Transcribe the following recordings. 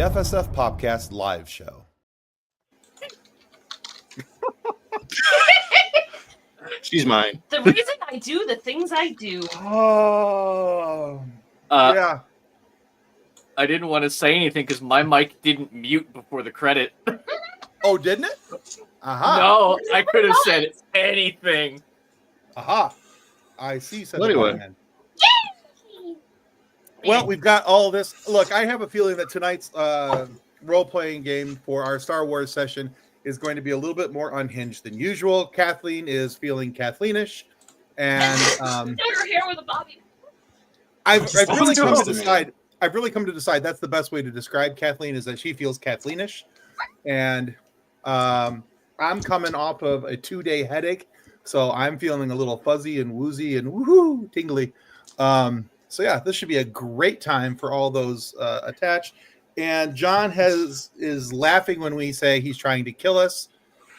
FSF Popcast live show. She's mine. The reason I do the things I do. Oh, yeah. I didn't want to say anything because my mic didn't mute before the credit. Oh, didn't it? Aha. No, I could have said anything. Aha. I see. Well, anyway. Well, we've got all this. Look, I have a feeling that tonight's role-playing game for our Star Wars session is going to be a little bit more unhinged than usual. Kathleen is feeling Kathleenish, and her hair with a bobby. I've really come to decide. I've really come to decide that's the best way to describe Kathleen is that she feels Kathleenish, and I'm coming off of a 2-day headache, so I'm feeling a little fuzzy and woozy and woohoo tingly. So yeah, this should be a great time for all those attached. And John is laughing when we say he's trying to kill us,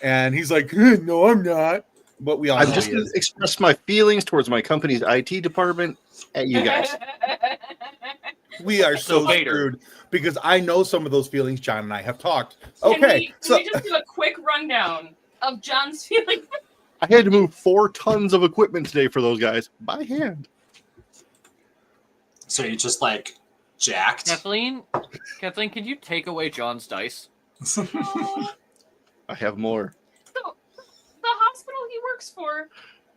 and he's like, "No, I'm not." But we all I've know just he is. expressed my feelings towards my company's IT department at you guys. We are so Vader. screwed because I know some of those feelings. John and I have talked. Can Okay, we just do a quick rundown of John's feelings? I had to move 4 tons of equipment today for those guys by hand. So you just like jacked? Kathleen, could you take away John's dice? Oh, I have more. the hospital he works for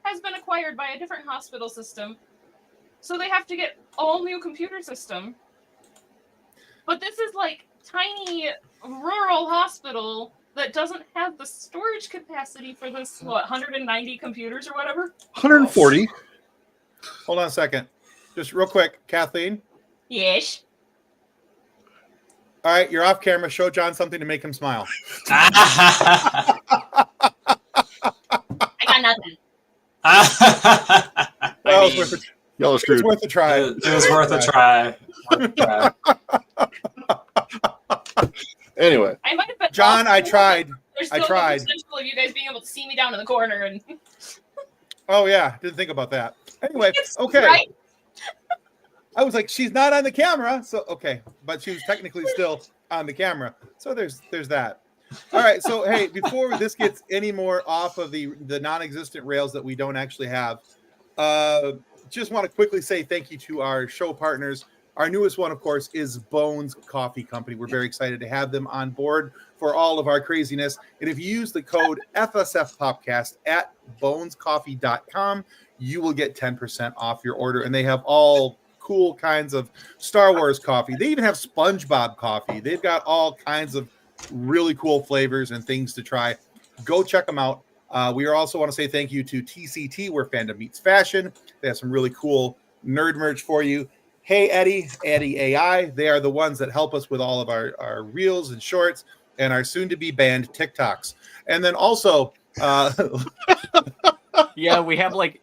has been acquired by a different hospital system. So they have to get all new computer system. But this is like tiny rural hospital that doesn't have the storage capacity for this, 190 computers or whatever? 140. hold on a second, just real quick, Kathleen. Yes. All right, you're off camera. Show John something to make him smile. I got nothing. Well, Y'all are screwed. it's worth a try. It was worth a try. Anyway, I might have been John, I tried. There's I still tried. the potential of you guys being able to see me down in the corner and Oh yeah, didn't think about that. Anyway, It's okay. right. I was like, she's not on the camera, so okay, but she was technically still on the camera. So there's that. All right, so hey, before this gets any more off of the non-existent rails that we don't actually have, just want to quickly say thank you to our show partners. Our newest one, of course, is Bones Coffee Company. We're very excited to have them on board for all of our craziness. And if you use the code FSFPopcast at bonescoffee.com, you will get 10% off your order. And they have all cool kinds of Star Wars coffee. They even have SpongeBob coffee. They've got all kinds of really cool flavors and things to try. Go check them out. We also want to say thank you to TCT, where fandom meets fashion. They have some really cool nerd merch for you. Hey Eddie AI, they are the ones that help us with all of our reels and shorts and our soon-to-be banned TikToks. And then also, Yeah, we have like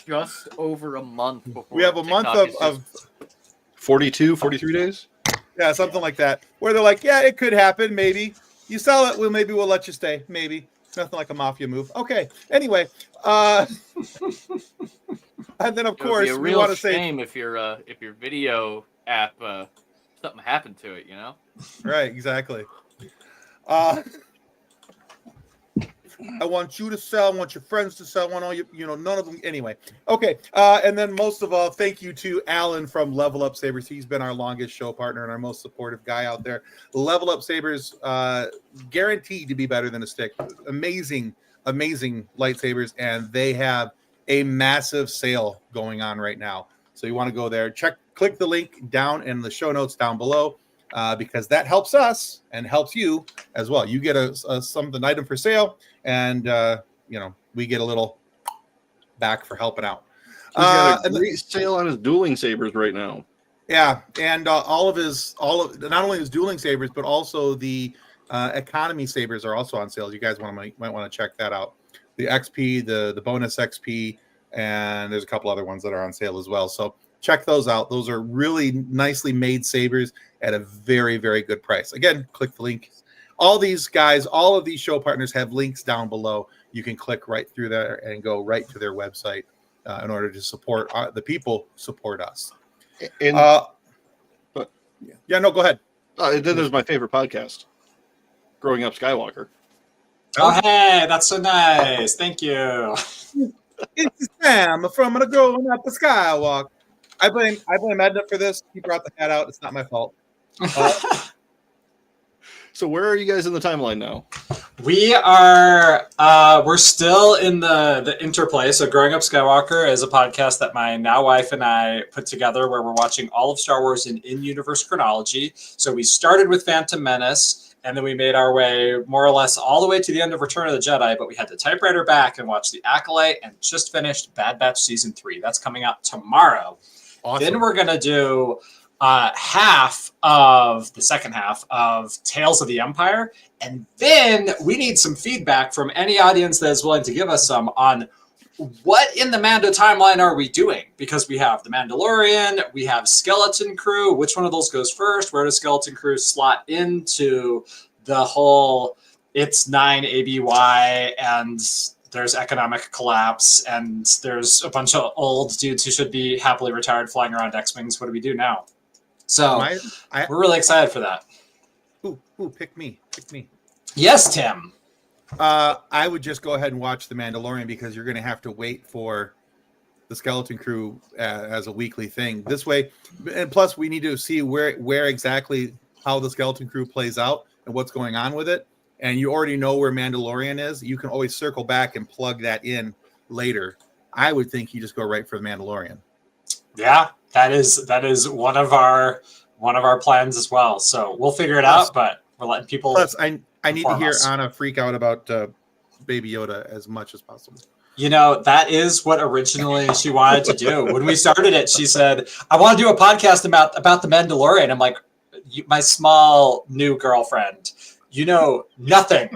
just over a month before we have a month of 42, 43 days. yeah, something like that, where they're like, yeah, it could happen, maybe. You sell it, maybe we'll let you stay, maybe. Nothing like a mafia move. Okay, anyway. And then, of course, It would be a we real want to say, shame if your video app something happened to it, you know? right, exactly. I want you to sell. I want your friends to sell. I want all none of them. Anyway, okay. And then most of all, thank you to Alan from Level Up Sabers. He's been our longest show partner and our most supportive guy out there. Level Up Sabers, guaranteed to be better than a stick. Amazing lightsabers, and they have a massive sale going on right now. So you want to go there, click the link down in the show notes down below, because that helps us and helps you as well. You get an item for sale, and we get a little back for helping out. He's got a great sale on his dueling sabers right now. Yeah, and not only his dueling sabers, but also the economy sabers are also on sale. You guys might want to check that out. The XP, the bonus XP, and there's a couple other ones that are on sale as well. So check those out. Those are really nicely made sabers at a very, very good price. Again, click the link. All these guys, all of these show partners have links down below. You can click right through there and go right to their website in order to support the people who support us. And Yeah, no, go ahead. Then there's my favorite podcast, Growing Up Skywalker. Oh, hey, that's so nice. Thank you. It's Sam from the Growing Up the Skywalker. I blame Edna for this. He brought the hat out. It's not my fault. So where are you guys in the timeline now? We are we're still in the interplay. So Growing Up Skywalker is a podcast that my now wife and I put together where we're watching all of Star Wars in universe chronology. So we started with Phantom Menace, and then we made our way more or less all the way to the end of Return of the Jedi, but we had to typewriter back and watch The Acolyte and just finished Bad Batch Season 3. That's coming out tomorrow. Awesome. Then we're going to do half of the second half of Tales of the Empire. And then we need some feedback from any audience that is willing to give us some on what in the Mando timeline are we doing? Because we have The Mandalorian, we have Skeleton Crew. Which one of those goes first? Where does Skeleton Crew slot into the whole it's 9 ABY and there's economic collapse and there's a bunch of old dudes who should be happily retired flying around X-Wings. What do we do now? So we're really excited for that. Ooh, pick me. Yes, Tim. I would just go ahead and watch The Mandalorian because you're going to have to wait for the Skeleton Crew as a weekly thing. This way, and plus we need to see where exactly how the Skeleton Crew plays out and what's going on with it. And you already know where Mandalorian is. You can always circle back and plug that in later. I would think you just go right for The Mandalorian. Yeah, that is one of our plans as well. So we'll figure it out, but we're letting people. Plus, I need to hear us. Anna freak out about Baby Yoda as much as possible. You know, that is what originally she wanted to do. When we started it, she said, I want to do a podcast about the Mandalorian. I'm like, my small new girlfriend, you know nothing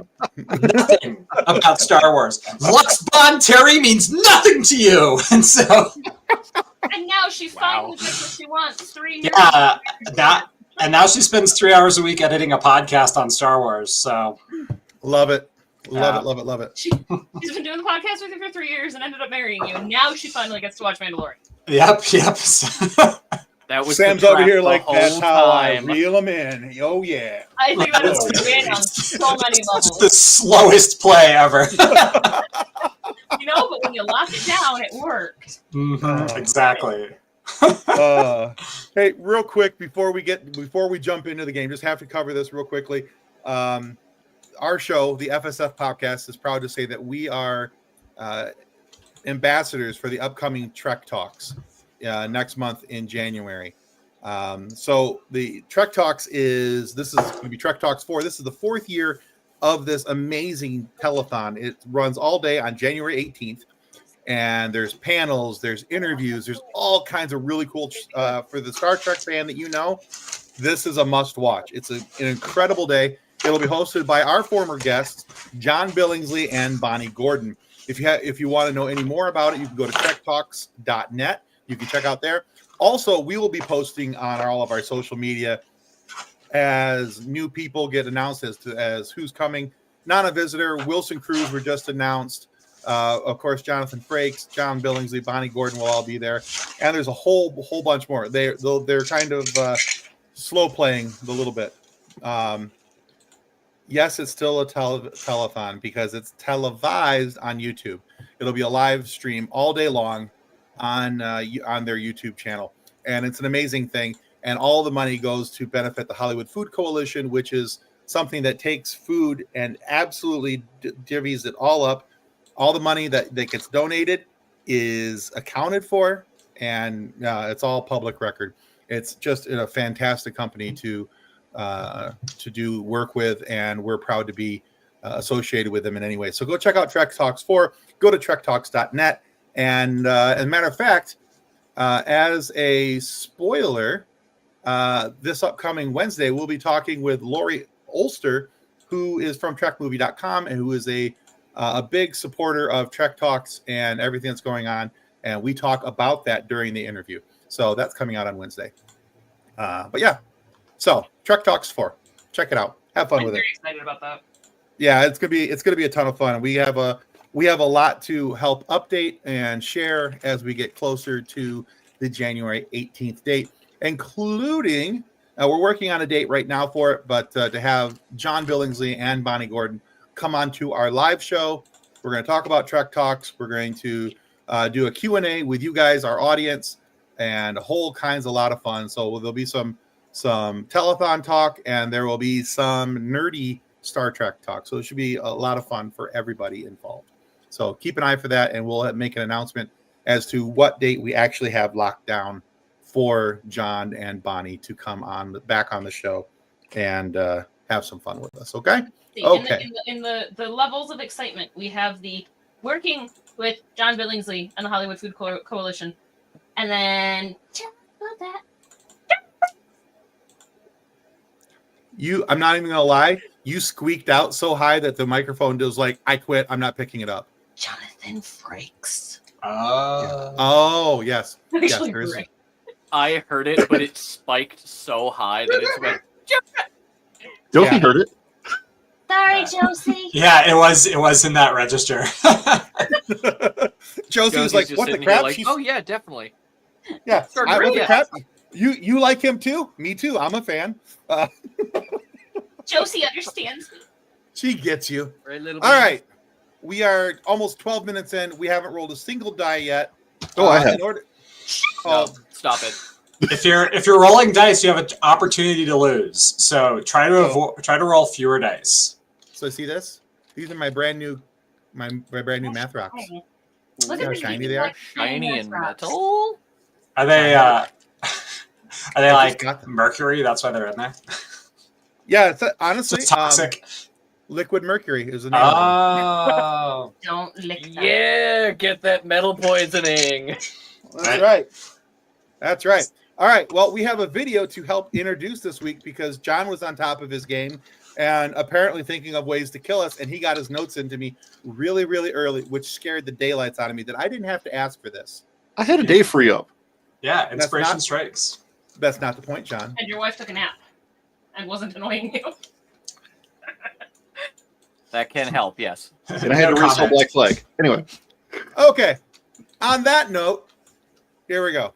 about Star Wars. Lux Bon Terry means nothing to you. And so... And now she finally gets what she wants. 3 years. And now she spends 3 hours a week editing a podcast on Star Wars. So love it. Love it. She's been doing the podcast with you for 3 years and ended up marrying you. Now she finally gets to watch Mandalorian. Yep. That was Sam's the over here trap like, the that's whole how time. I reel them in. Oh, yeah. I think that was win on so many It's levels. the slowest play ever. You know, but when you lock it down, it worked. Exactly. Hey, real quick before we jump into the game, just have to cover this real quickly. Our show, the FSF podcast, is proud to say that we are ambassadors for the upcoming Trek Talks next month in January. So the Trek Talks this is going to be Trek Talks 4. This is the 4th year of this amazing telethon. It runs all day on January 18th. And there's panels, there's interviews, there's all kinds of really cool for the Star Trek fan that you know. This is a must watch. It's an incredible day. It'll be hosted by our former guests, John Billingsley and Bonnie Gordon. If you want to know any more about it, you can go to trektalks.net. You can check out there. Also, we will be posting on all of our social media as new people get announced as who's coming. Not a visitor. Wilson Cruz were just announced. Of course, Jonathan Frakes, John Billingsley, Bonnie Gordon will all be there, and there's a whole bunch more. They're kind of slow playing a little bit. Yes, it's still a telethon because it's televised on YouTube. It'll be a live stream all day long on their YouTube channel, and it's an amazing thing. And all the money goes to benefit the Hollywood Food Coalition, which is something that takes food and absolutely divvies it all up. All the money that gets donated is accounted for, and it's all public record. It's just a fantastic company to do work with, and we're proud to be associated with them in any way. So go check out Trek Talks 4. Go to trektalks.net. And as a matter of fact, as a spoiler, this upcoming Wednesday, we'll be talking with Lori Ulster, who is from TrekMovie.com and who is a big supporter of Trek Talks and everything that's going on. And we talk about that during the interview. So that's coming out on Wednesday. But yeah, so Trek Talks 4. Check it out. Have fun with it. I'm very excited about that. Yeah, it's gonna be a ton of fun. We have a lot to help update and share as we get closer to the January 18th date, including We're working on a date right now for it, but to have John Billingsley and Bonnie Gordon come on to our live show, we're going to talk about Trek Talks. We're going to do a Q&A with you guys, our audience, and a whole kinds of lot of fun. So there'll be some telethon talk, and there will be some nerdy Star Trek talk. So it should be a lot of fun for everybody involved. So keep an eye for that, and we'll make an announcement as to what date we actually have locked down for John and Bonnie to come back on the show and have some fun with us. Okay. Okay. In the levels of excitement, we have the working with John Billingsley and the Hollywood Food Coalition, and then that. I'm not even gonna lie. You squeaked out so high that the microphone was like, "I quit. I'm not picking it up." Jonathan Frakes. Oh yes. Yes, there is. I heard it, but it spiked so high that it went. Josie heard it. Sorry, Josie. Yeah, it was in that register. Josie was like, "What the crap?" Like, oh yeah, definitely. Yeah, what the crap? You like him too? Me too. I'm a fan. Josie understands me. She gets you. All right. We are almost 12 minutes in. We haven't rolled a single die yet. I have. No, stop it. If you're rolling dice, you have an opportunity to lose. So try to roll fewer dice. So see this? These are my brand new math rocks. Look See how shiny they are? Shiny and metal. Are they like mercury? That's why they're in there. Yeah, it's honestly It's toxic. Liquid mercury is the name. Oh, Don't lick that. Yeah, get that metal poisoning. That's right. That's right. All right. Well, we have a video to help introduce this week because John was on top of his game and apparently thinking of ways to kill us. And he got his notes into me really, really early, which scared the daylights out of me that I didn't have to ask for this. I had a day free up. yeah, inspiration strikes. That's not the point, John. And your wife took a nap and wasn't annoying you. That can help, yes. And I had to restore Black Flag. Anyway. Okay. On that note, here we go.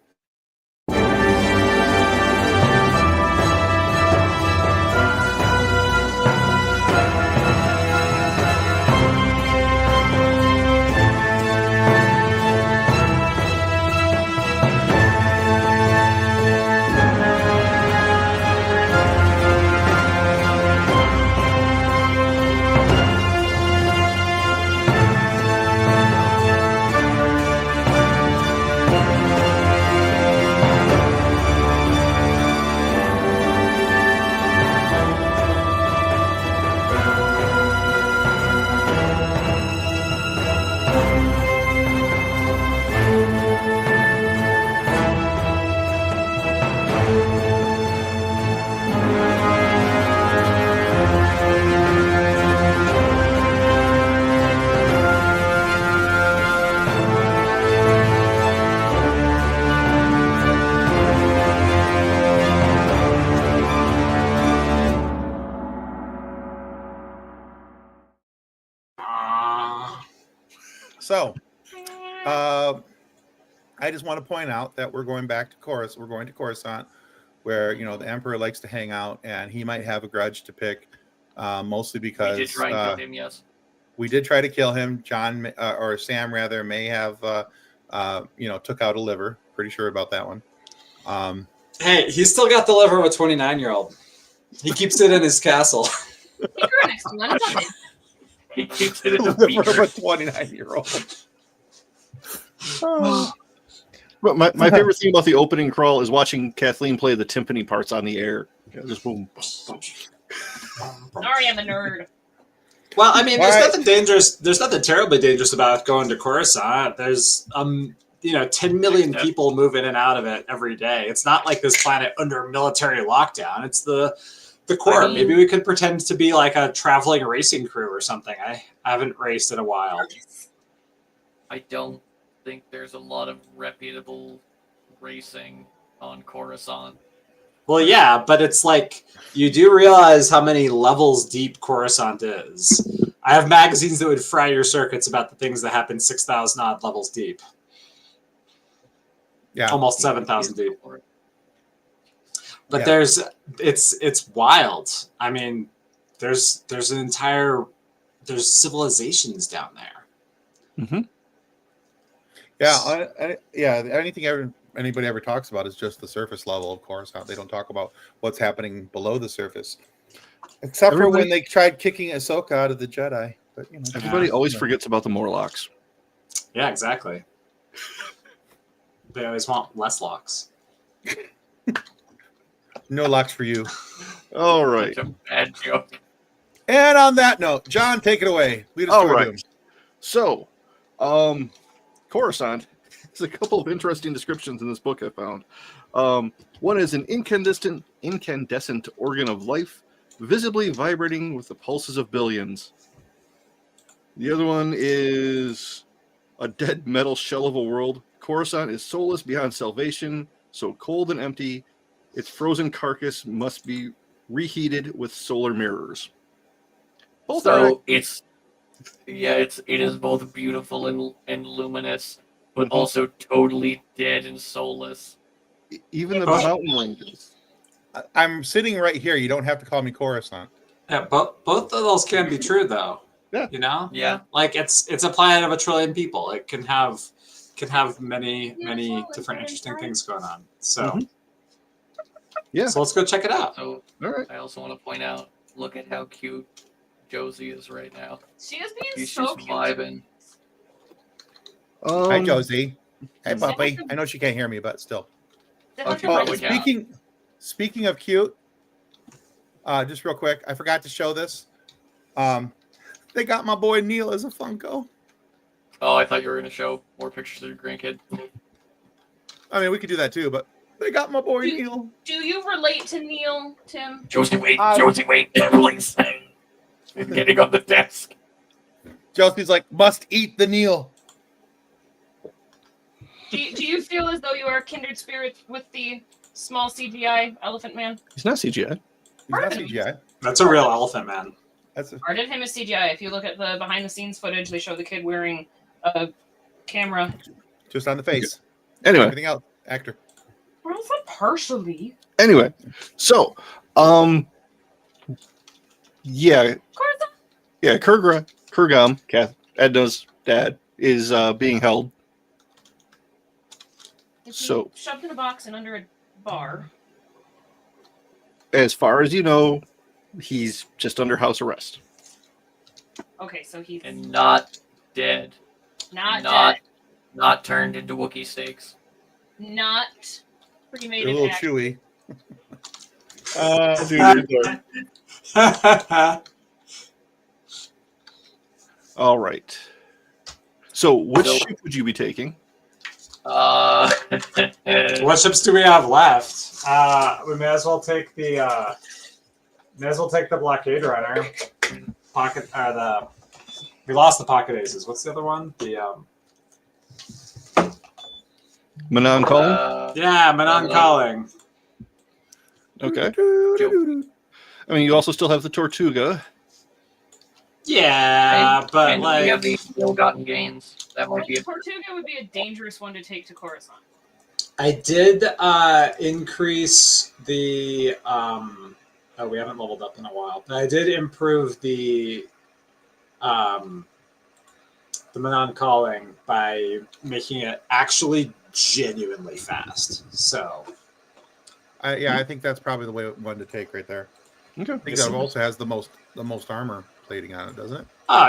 So, I just want to point out that we're going back to Coruscant. We're going to Coruscant, where the Emperor likes to hang out, and he might have a grudge to pick, mostly because We did try and kill him, yes. We did try to kill him. John or Sam rather may have, took out a liver. Pretty sure about that one. Hey, he's still got the liver of a 29-year-old. He keeps it in his castle. He grew next to one. It's okay. He keeps it in the Liver of a beaker. 29-year-old. But my favorite thing about the opening crawl is watching Kathleen play the timpani parts on the air. Just boom. Sorry, I'm a nerd. Well, I mean, there's All right. nothing dangerous. There's nothing terribly dangerous about going to Coruscant. There's 10 million people move in and out of it every day. It's not like this planet under military lockdown. It's the core. Maybe we could pretend to be like a traveling racing crew or something. I haven't raced in a while. I don't think there's a lot of reputable racing on Coruscant. Well, yeah, but it's like you do realize how many levels deep Coruscant is. I have magazines that would fry your circuits about the things that happen 6,000 odd levels deep. Yeah. Almost 7,000 deep. But Yeah. it's wild. I mean, there's civilizations down there. Mm-hmm. Yeah, anything anybody ever talks about is just the surface level of Coruscant. They don't talk about what's happening below the surface, except for when they tried kicking Ahsoka out of the Jedi. But Everybody always forgets about the Morlocks. Yeah, exactly. They always want less locks. No locks for you. All right. Such a bad joke. And on that note, John, take it away. Lead us All through right. Doom. So, Coruscant. There's a couple of interesting descriptions in this book I found. One is an incandescent organ of life, visibly vibrating with the pulses of billions. The other one is a dead metal shell of a world. Coruscant is soulless beyond salvation, so cold and empty, its frozen carcass must be reheated with solar mirrors. Both are So it is both beautiful and luminous, but also totally dead and soulless. even the mountain ranges. I'm sitting right here. You don't have to call me Coruscant. Yeah, both of those can be true though. Yeah. You know? Yeah. Like it's a planet of a trillion people. It can have many different interesting things going on. So Yeah. So let's go check it out. So All right. I also want to point out, look at how cute Josie is right now. She is being She's so just cute. vibing. Hi, Josie. Hey, Does that puppy. have to- I know she can't hear me, but still. They have Okay, to well, write- yeah. Speaking of cute, just real quick, I forgot to show this. They got my boy Neil as a Funko. Oh, I thought you were going to show more pictures of your grandkid. I mean, we could do that too, but they got my boy Do- Neil. Do you relate to Neil, Tim? Josie, wait. I- Josie, wait. Please. He's getting on the desk. Josie's like, must eat the Neil. Do you feel as though you are kindred spirits with the small CGI elephant man? He's not CGI. He's not Pardon? CGI. That's a real elephant man. That's Part of him is CGI. If you look at the behind the scenes footage, they show the kid wearing a camera. just on the face. Anyway, Everything else, actor. Well, it's not partially. So, yeah, Khurgom, Edna's dad, is being held. Is So- he shoved in a box and under a bar? As far as you know, he's just under house arrest. Okay, so he's And not dead. not not- dead. Not turned into Wookiee steaks. Not They're a cremated. little act- chewy. All right. So, which So- ship would you be taking? What ships do we have left? We may as well take the blockade runner. We lost the pocket aces. What's the other one? Manon calling? Manon calling. Okay. I mean, you also still have the Tortuga. Yeah, but and we have these ill-gotten gains. That I might be think Tortuga would be a dangerous one to take to Coruscant. I did increase the. We haven't leveled up in a while, but I did improve the Manon calling by making it actually genuinely fast. So I think that's probably the one to take right there. Okay. I think that also has the most armor plating on it, doesn't it?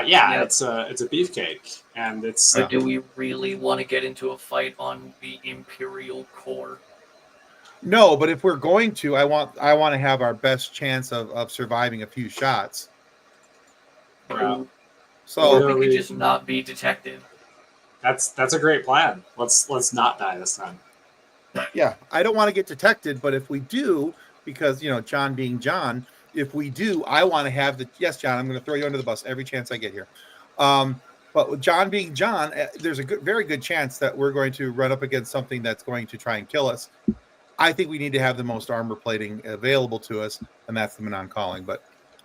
yeah, Yep. it's a beefcake, and it's But do we really want to get into a fight on the Imperial core? No, but if we're going to, I want to have our best chance of surviving a few shots. Well, So Yeah. We could just not be detected. that's a great plan. Let's not die this time. yeah, I don't want to get detected, but if we do, because John being John, if we do, I want to have yes, John, I'm going to throw you under the bus every chance I get here. But with John being John, there's a very good chance that we're going to run up against something that's going to try and kill us. I think we need to have the most armor plating available to us, and that's the Manon calling. But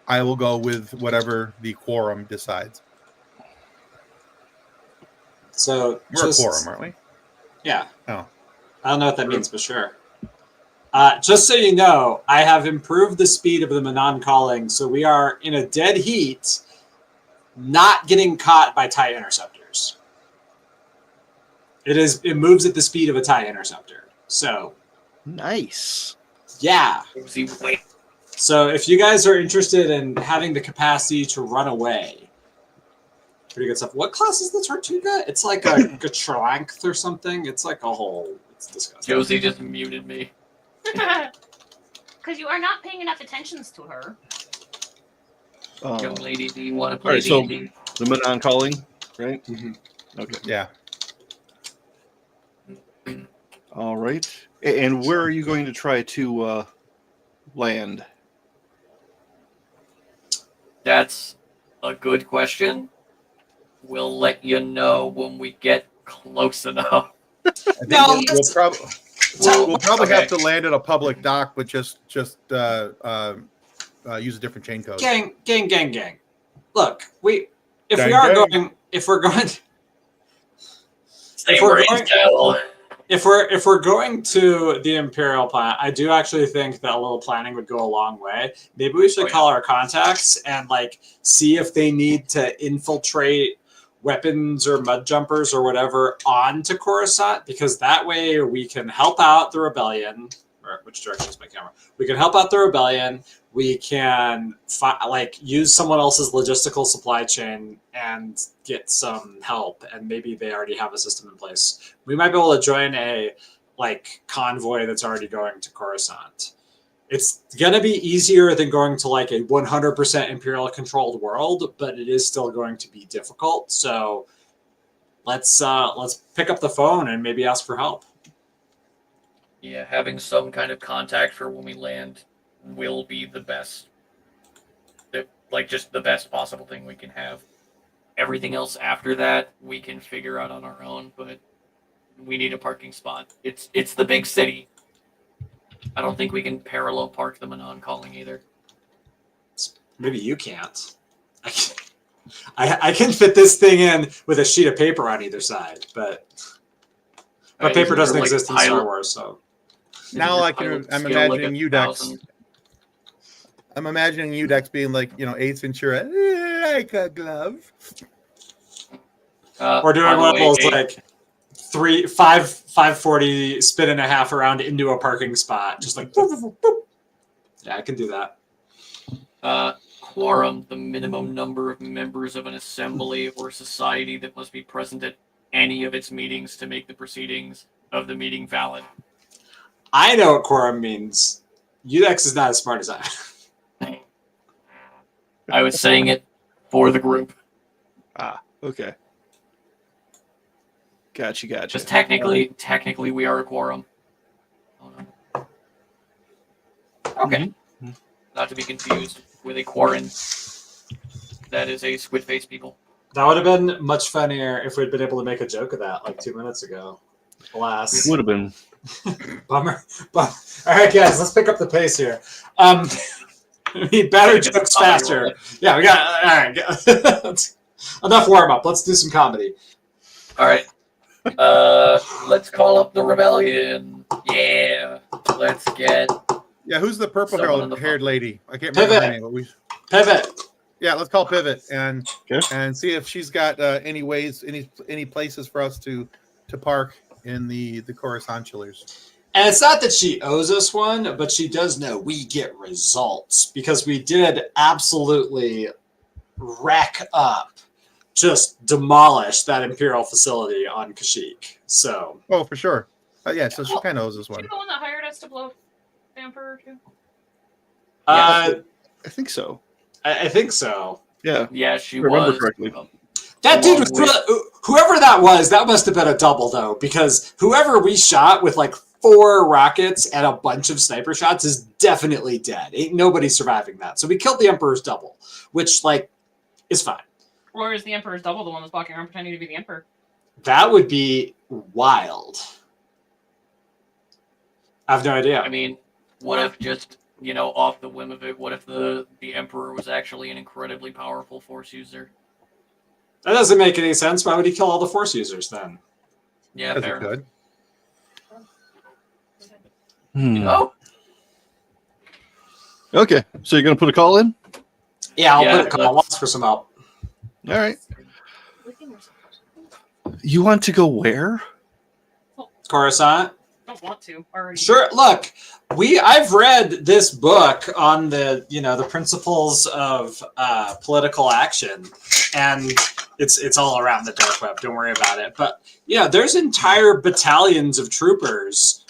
I will go with whatever the quorum decides. So We're a quorum, aren't we? Yeah. Oh. I don't know what that means, but sure. Just so you know, I have improved the speed of the Manon calling, so we are in a dead heat, not getting caught by TIE interceptors. It moves at the speed of a TIE interceptor. So Nice. yeah. See, wait. So if you guys are interested in having the capacity to run away, pretty good stuff. What class is the Tortuga? It's like a Gatrank or something. It's like a whole. It's disgusting. Josie just muted me. Because you are not paying enough attentions to her. Young lady, do you want to play Alright, so D&D? the Manon calling, right? Mhm. Okay. Yeah. All right. And where are you going to try to land? That's a good question. We'll let you know when we get close enough. I think No, we'll let's- probably Okay. have to land at a public dock, but just use a different chain code. Gang. Look, if Gang, we are gang. going, if we're going, Stay If we're brains going- down. if we're going to the Imperial plant, I do actually think that a little planning would go a long way. Maybe we should Oh, yeah. call our contacts and like see if they need to infiltrate weapons or mud jumpers or whatever onto Coruscant, because that way we can help out the rebellion. Or which direction is my camera? We can help out the rebellion. We can use someone else's logistical supply chain and get some help. And maybe they already have a system in place. We might be able to join a convoy that's already going to Coruscant. It's gonna be easier than going to like a 100% Imperial controlled world, but it is still going to be difficult. So let's pick up the phone and maybe ask for help. Yeah, having some kind of contact for when we land will be the best. Just the best possible thing we can have. Everything else after that, we can figure out on our own, but we need a parking spot. It's the big city. I don't think we can parallel park the Manon calling either. Maybe you can't. I can fit this thing in with a sheet of paper on either side, but paper Isn't doesn't there, exist in pilot- Star Wars, so. isn't Now your I can. pilot I'm skill imagining like Udex. 1,000? I'm imagining Udex being like, Ace Ventura, like a glove. Or doing By the one of way, those hey, 540 spin and a half around into a parking spot, just like boop, boop, boop. Yeah, I can do that. quorum, the minimum number of members of an assembly or society that must be present at any of its meetings to make the proceedings of the meeting valid. I know what quorum means. Udex is not as smart as I am. I was saying it for the group. Okay. Gotcha. Just technically, we are a quorum. Oh, no. Okay. Mhm. Not to be confused with a quarren. That is a squid face people. That would have been much funnier if we'd been able to make a joke of that like 2 minutes ago. Alas. Would have been. Bummer. All right, guys, let's pick up the pace here. We need better jokes faster. Yeah, we got. All right, enough warm up. Let's do some comedy. All right. Let's call up the rebellion. Yeah. Let's get. Yeah, who's the purple Someone in the haired front. lady? I can't remember her Pivot. name, but Pivot. yeah, let's call Pivot and Okay. see if she's got any places for us to park in the Coruscant chillers. And it's not that she owes us one, but she does know we get results because we did absolutely rack up, just demolish that Imperial facility on Kashyyyk. So, Oh, for sure. Yeah, so she kind of owes us You one. the one that hired us to blow the Emperor too? uh, I think so. I think so. Yeah. Yeah, she Remember was. correctly. That dude Along was really, whoever that was, that must have been a double though, because whoever we shot with like 4 rockets and a bunch of sniper shots is definitely dead. Ain't nobody surviving that. So we killed the Emperor's double, which is fine. Or is the Emperor's double the one that's walking around pretending to be the Emperor? That would be wild. I have no idea. I mean, what if just off the whim of it? What if the Emperor was actually an incredibly powerful Force user? That doesn't make any sense. Why would he kill all the Force users then? Yeah, Because fair it enough. could. Hmm. Okay, so you're gonna put a call in? Yeah, I'll Yeah, put a call once for some help. All right. You want to go where? Coruscant. Don't want to already. Sure. Look, I've read this book on the the principles of political action, and it's all around the dark web. Don't worry about it. But there's entire battalions of troopers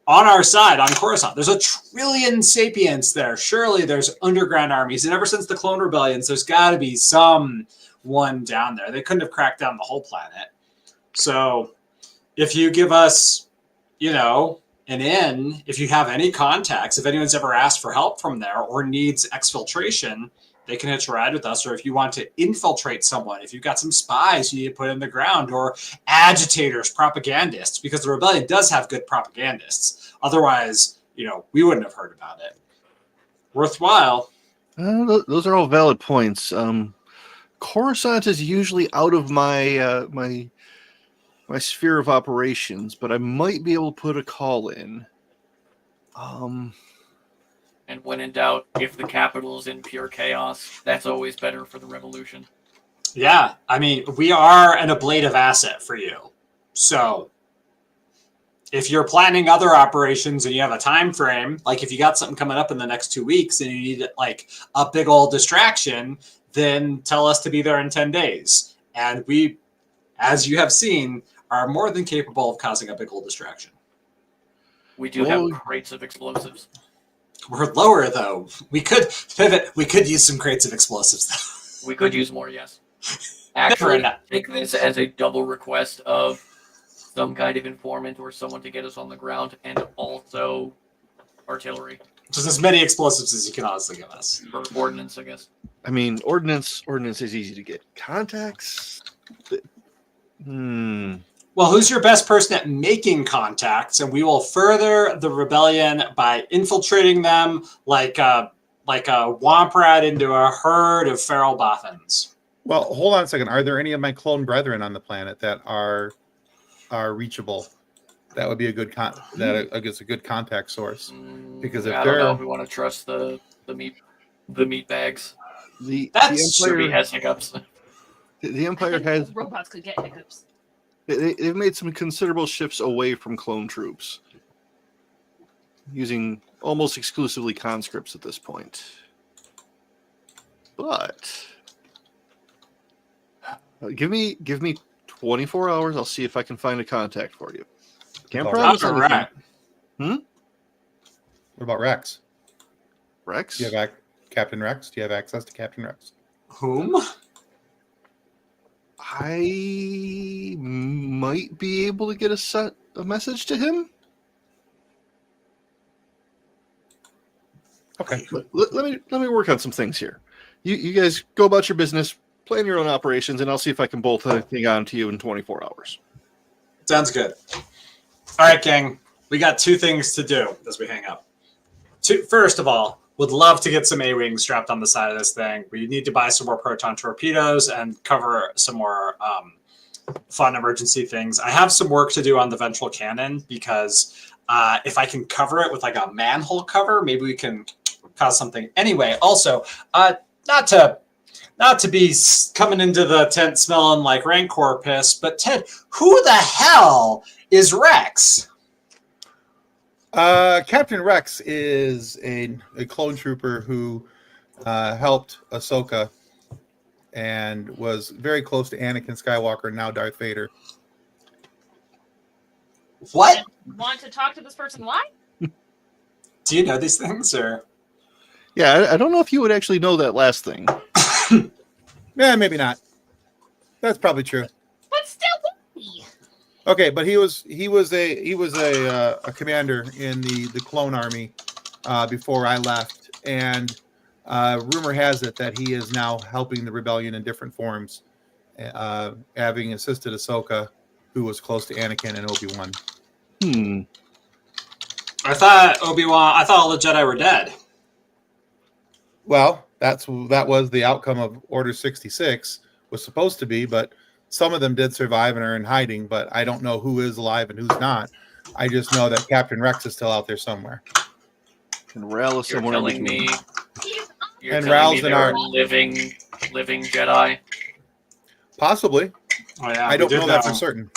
on our side on Coruscant. There's 1 trillion sapients there. Surely there's underground armies, and ever since the clone rebellions, there's got to be someone down there. They couldn't have cracked down the whole planet. So if you give us an in, if you have any contacts, if anyone's ever asked for help from there or needs exfiltration, they can hitch a ride with us. Or if you want to infiltrate someone, if you've got some spies you need to put in the ground, or agitators, propagandists, because the rebellion does have good propagandists. Otherwise, we wouldn't have heard about it. Worthwhile. Those are all valid points. Coruscant is usually out of my my sphere of operations, but I might be able to put a call in. And when in doubt, if the capital is in pure chaos, that's always better for the revolution. Yeah, I mean, we are an ablative asset for you. So if you're planning other operations and you have a time frame, like if you got something coming up in the next 2 weeks and you need like a big old distraction, then tell us to be there in 10 days. And we, as you have seen, are more than capable of causing a big old distraction. We do have crates of explosives. We're lower, though. We could pivot. We could use some crates of explosives, though. We could use more, yes. Actually, take this as a double request of some kind of informant or someone to get us on the ground, and also artillery. Just as many explosives as you can honestly give us. Or ordnance, I guess. I mean, ordnance is easy to get. Contacts? Well, who's your best person at making contacts? And we will further the rebellion by infiltrating them like a womp rat into a herd of feral bothans. Well, hold on a second. Are there any of my clone brethren on the planet that are reachable? That would be a good a good contact source. Because if I don't know if we want to trust the meat bags. The Empire Empire has hiccups. The Empire has robots could get hiccups. They've made some considerable shifts away from clone troops, using almost exclusively conscripts at this point. But give me 24 hours. I'll see if I can find a contact for you. Can't promise anything. Right. What about Rex? Rex? Do you have Captain Rex? Do you have access to Captain Rex? Whom? I might be able to get a message to him. Okay. Let me work on some things here. You guys go about your business, plan your own operations, and I'll see if I can bolt anything on to you in 24 hours. Sounds good. All right, gang. We got 2 things to do as we hang up. First of all, would love to get some A-wings strapped on the side of this thing. We need to buy some more proton torpedoes and cover some more fun emergency things. I have some work to do on the ventral cannon because if I can cover it with like a manhole cover, maybe we can cause something. Anyway, also, not to be coming into the tent smelling like Rancor piss, but Ted, who the hell is Rex? Captain Rex is a clone trooper who helped Ahsoka and was very close to Anakin Skywalker and now Darth Vader. What? Want to talk to this person live? Do you know these things, or? Yeah, I don't know if you would actually know that last thing. Yeah, maybe not. That's probably true. But still, Okay, but he was a commander in the clone army before I left, and rumor has it that he is now helping the rebellion in different forms, having assisted Ahsoka, who was close to Anakin and Obi-Wan. I thought all the Jedi were dead. Well, that was the outcome of Order 66 was supposed to be, but some of them did survive and are in hiding, but I don't know who is alive and who's not. I just know that Captain Rex is still out there somewhere. And Ral is You're somewhere telling in between. me. You're And telling Ral's me in there our- are living Jedi. Possibly. Oh yeah, I we don't did know that for certain.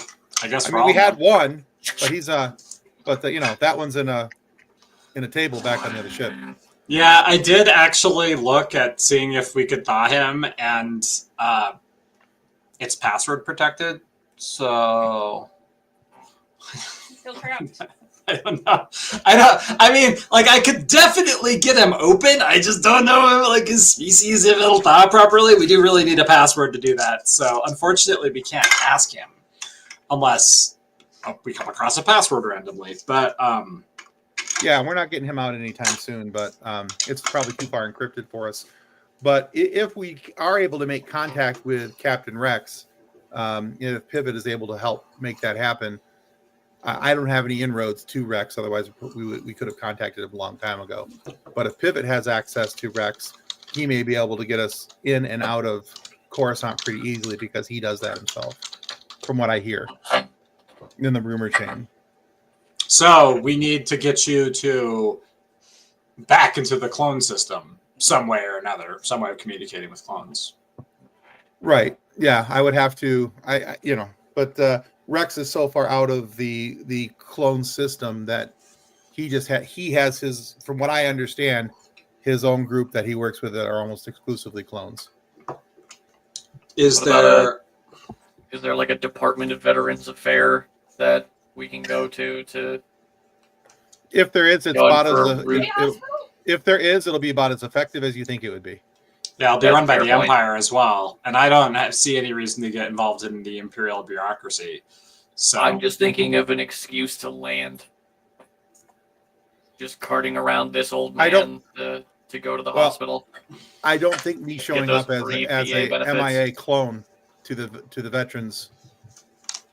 I guess I we're mean, we all had one, but he's that one's in a table back on the other ship. Yeah, I did actually look at seeing if we could thaw him, and it's password protected. So Still trapped. I don't know. I mean, like, I could definitely get him open. I just don't know, like, his species, if it'll thaw properly. We do really need a password to do that. So, unfortunately, we can't ask him unless we come across a password randomly. But, Yeah, we're not getting him out anytime soon, but it's probably too far encrypted for us. But if we are able to make contact with Captain Rex, if Pivot is able to help make that happen, I don't have any inroads to Rex. Otherwise, we could have contacted him a long time ago. But if Pivot has access to Rex, he may be able to get us in and out of Coruscant pretty easily because he does that himself, from what I hear in the rumor chain. so we need to get you to back into the clone system some way or another, some way of communicating with clones. Right. Yeah, I would have to. But Rex is so far out of the clone system that he has his, from what I understand, his own group that he works with that are almost exclusively clones. Is What about there? Is there like a Department of Veterans Affairs that we can go to? If there is, it's Going about for as a route. if there is, it'll be about as effective as you think it would be. Yeah, it'll be That's run a by fair the point. Empire as well, and I don't see any reason to get involved in the Imperial bureaucracy. So I'm just thinking of an excuse to land. Just carting around this old I man don't- to go to the Well, hospital. I don't think me showing those up as free a VA benefits. MIA clone to the veterans,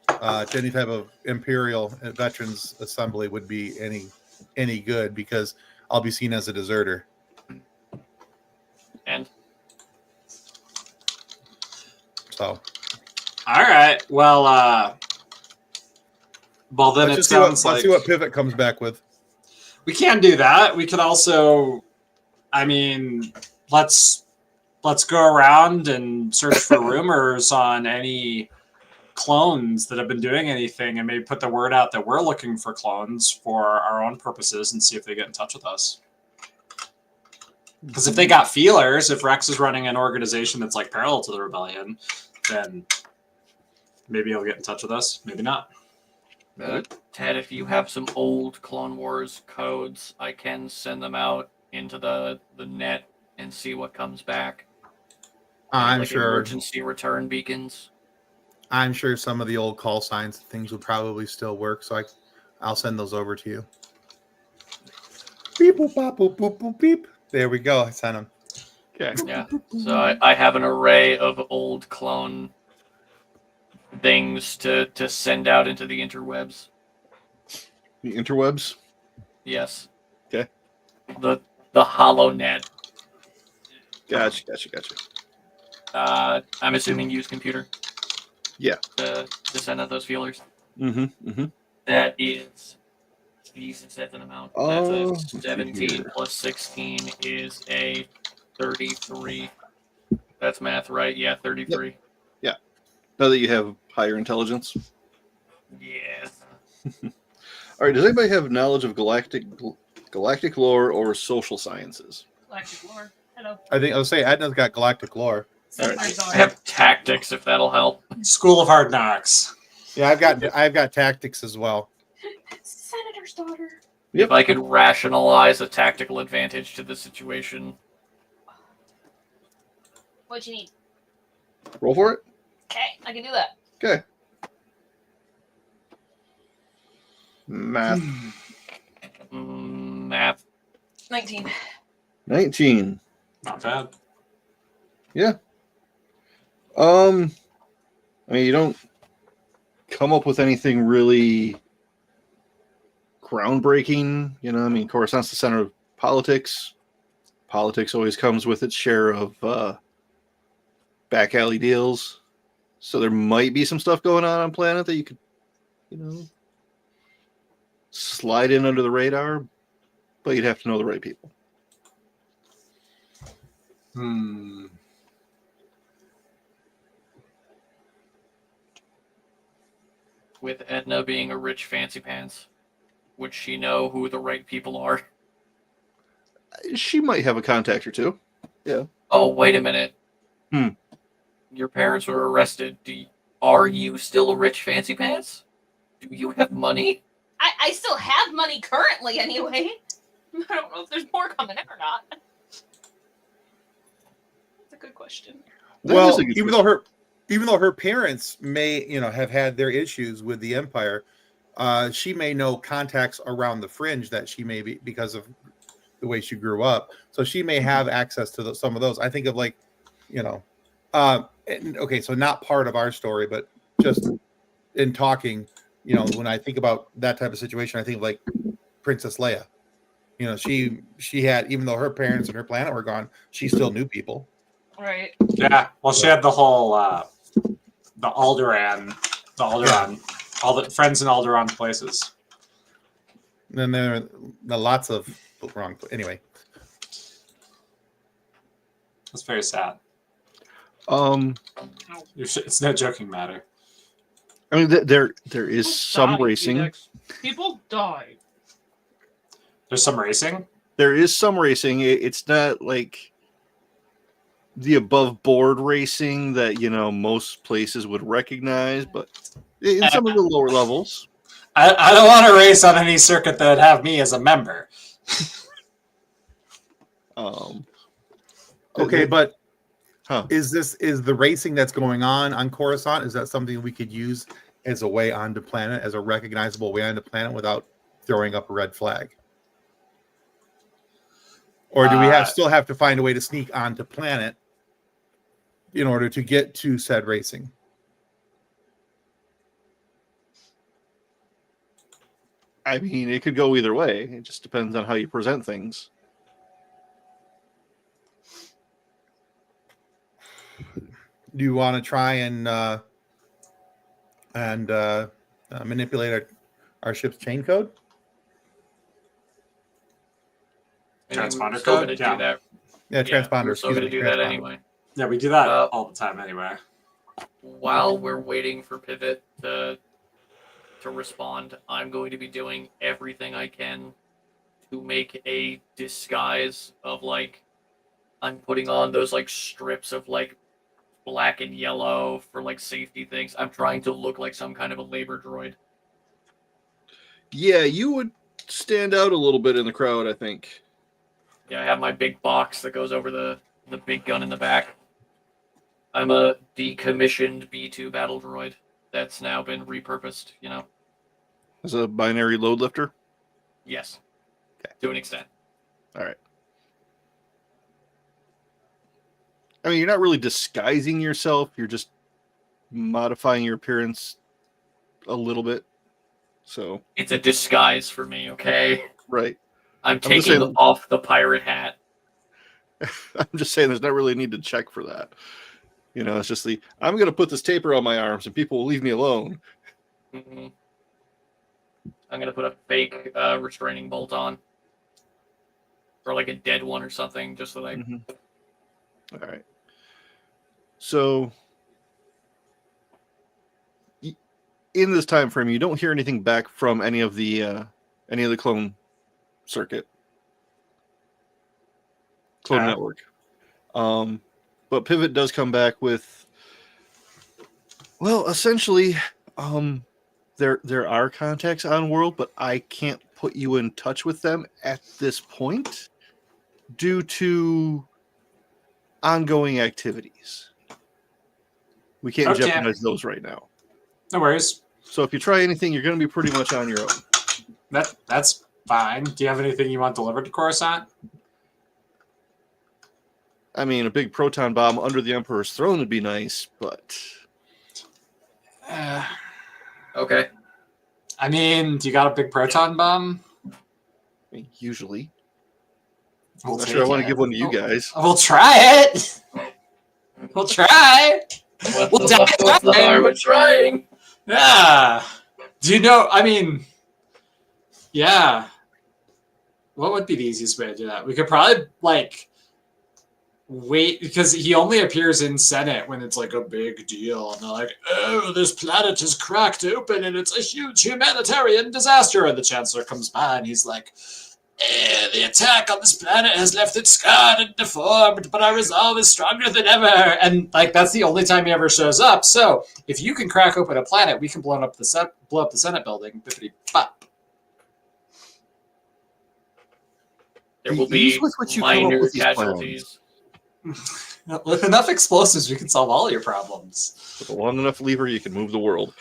to any type of Imperial Veterans Assembly would be any good, because I'll be seen as a deserter. And So all right, well, then let's it just see what, sounds let's like see what Pivot comes back with. we can do that. We could also, I mean, let's go around and search for rumors on any clones that have been doing anything, and maybe put the word out that we're looking for clones for our own purposes, and see if they get in touch with us. Because if they got feelers, if Rex is running an organization that's like parallel to the rebellion, then maybe he'll get in touch with us. Maybe not. Ted, if you have some old Clone Wars codes, I can send them out into the net and see what comes back. I'm like sure. Emergency return beacons. I'm sure some of the old call signs and things would probably still work, so I'll send those over to you. Beep boop bop boop boop boop beep. There we go. I sent them. Okay. Yeah. So I have an array of old clone things to send out into the interwebs. The interwebs. Yes. Okay. The HoloNet. Gotcha. I'm assuming use computer. Yeah. To send out those feelers. Mm-hmm. That is, Jesus, that's an amount. That's Oh, a let's see 17 here. plus 16 is a 33. That's math, right? Yeah, 33. Now that you have higher intelligence. Yes. All right. Does anybody have knowledge of galactic lore or social sciences? Galactic lore. Hello. I think I'll say Edna's got galactic lore. Senator's I daughter. have tactics, if that'll help. School of Hard Knocks. Yeah, I've got tactics as well. Senator's daughter. If I could rationalize a tactical advantage to the situation. What you need? Roll for it. Okay, I can do that. Okay. Math. Math. 19. 19. Not bad. I mean, you don't come up with anything really groundbreaking, you know. I mean, Coruscant's the center of politics. Politics always comes with its share of back alley deals. So there might be some stuff going on planet that you could, slide in under the radar. but you'd have to know the right people. With Edna being a rich fancy pants, would she know who the right people are? She might have a contact or two. Yeah. Oh, wait a minute. Hmm. Your parents were arrested. Are you still a rich fancy pants? Do you have money? I still have money currently anyway. I don't know if there's more coming in or not. That's a good question. Well, even though her parents may, have had their issues with the Empire, she may know contacts around the fringe that she may be because of the way she grew up. So she may have access to some of those. I think of okay, so not part of our story, but just in talking, when I think about that type of situation, I think of like Princess Leia. She had, even though her parents and her planet were gone, she still knew people. Right. Yeah. Well, she had the whole the Alderaan, all the friends in Alderaan places. And then there are lots of wrong. Anyway, That's very sad. It's no joking matter. I mean, there is People some died, racing. Phoenix. People die. There's some racing. There is some racing. It's not like the above board racing that most places would recognize, but in some of the lower levels. I don't want to race on any circuit that would have me as a member. okay, but huh. is the racing that's going on Coruscant? Is that something we could use as a way onto planet, as a recognizable way onto planet without throwing up a red flag? Or do we still have to find a way to sneak onto planet in order to get to said racing? I mean, it could go either way. It just depends on how you present things. Do you want to try and manipulate our ship's chain code? Transponder We're still code? gonna Yeah. do that. Yeah, transponder. We're still excuse gonna me, do that transponder. anyway. Yeah, we do that Uh, all the time anyway. While we're waiting for Pivot to respond, I'm going to be doing everything I can to make a disguise of I'm putting on those strips of black and yellow for safety things. I'm trying to look like some kind of a labor droid. Yeah, you would stand out a little bit in the crowd, I think. Yeah, I have my big box that goes over the big gun in the back. I'm a decommissioned B2 battle droid that's now been repurposed, As a binary load lifter. Yes. Okay. To an extent. All right. I mean, you're not really disguising yourself. You're just modifying your appearance a little bit. So It's a disguise for me, okay? right. I'm just taking saying- off the pirate hat. I'm just saying there's not really a need to check for that. It's just I'm going to put this tape around my arms and people will leave me alone. Mm-hmm. I'm going to put a fake restraining bolt on. Or a dead one or something, just so Mm-hmm. All right. So in this time frame, you don't hear anything back from any of the clone circuit, clone network. But Pivot does come back with, well, essentially, there are contacts on world, but I can't put you in touch with them at this point due to ongoing activities. We can't jeopardize those right now. No worries. So if you try anything, you're going to be pretty much on your own. That's fine. Do you have anything you want delivered to Coruscant? I mean, a big proton bomb under the Emperor's throne would be nice, but Okay. I mean, do you got a big proton bomb? I mean, usually. We'll I'm not take sure I want to it. give one to you guys. We'll try it. We'll try. We'll die What's the harm of trying? Yeah. Do you know? I mean, yeah. What would be the easiest way to do that? We could probably like wait because he only appears in Senate when it's like a big deal, and they're like, "Oh, this planet is cracked open, and it's a huge humanitarian disaster." And the Chancellor comes by, and he's like, "The attack on this planet has left it scarred and deformed, but our resolve is stronger than ever." And like that's the only time he ever shows up. So if you can crack open a planet, we can blow up the Senate building. Bippity bop. There will The ease be with which you come up minor with these casualties. With enough explosives, we can solve all your problems. With a long enough lever, you can move the world.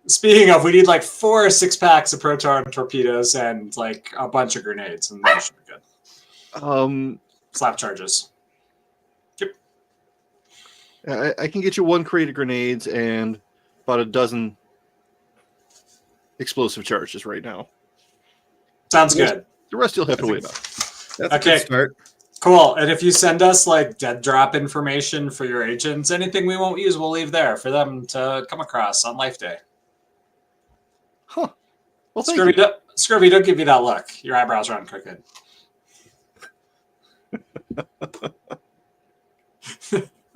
Speaking of, we need like 4 or 6 packs of proton torpedoes and like a bunch of grenades, and that should be good. Slap charges. Yep. I can get you 1 crate of grenades and about a dozen explosive charges right now. Sounds good. The rest you'll have to wait on. That's a Okay. good start. Cool. And if you send us like dead drop information for your agents, anything we won't use, we'll leave there for them to come across on Life Day. Huh. Well, thank Scurvy, you. Scurvy, don't give me that look. Your eyebrows are on crooked.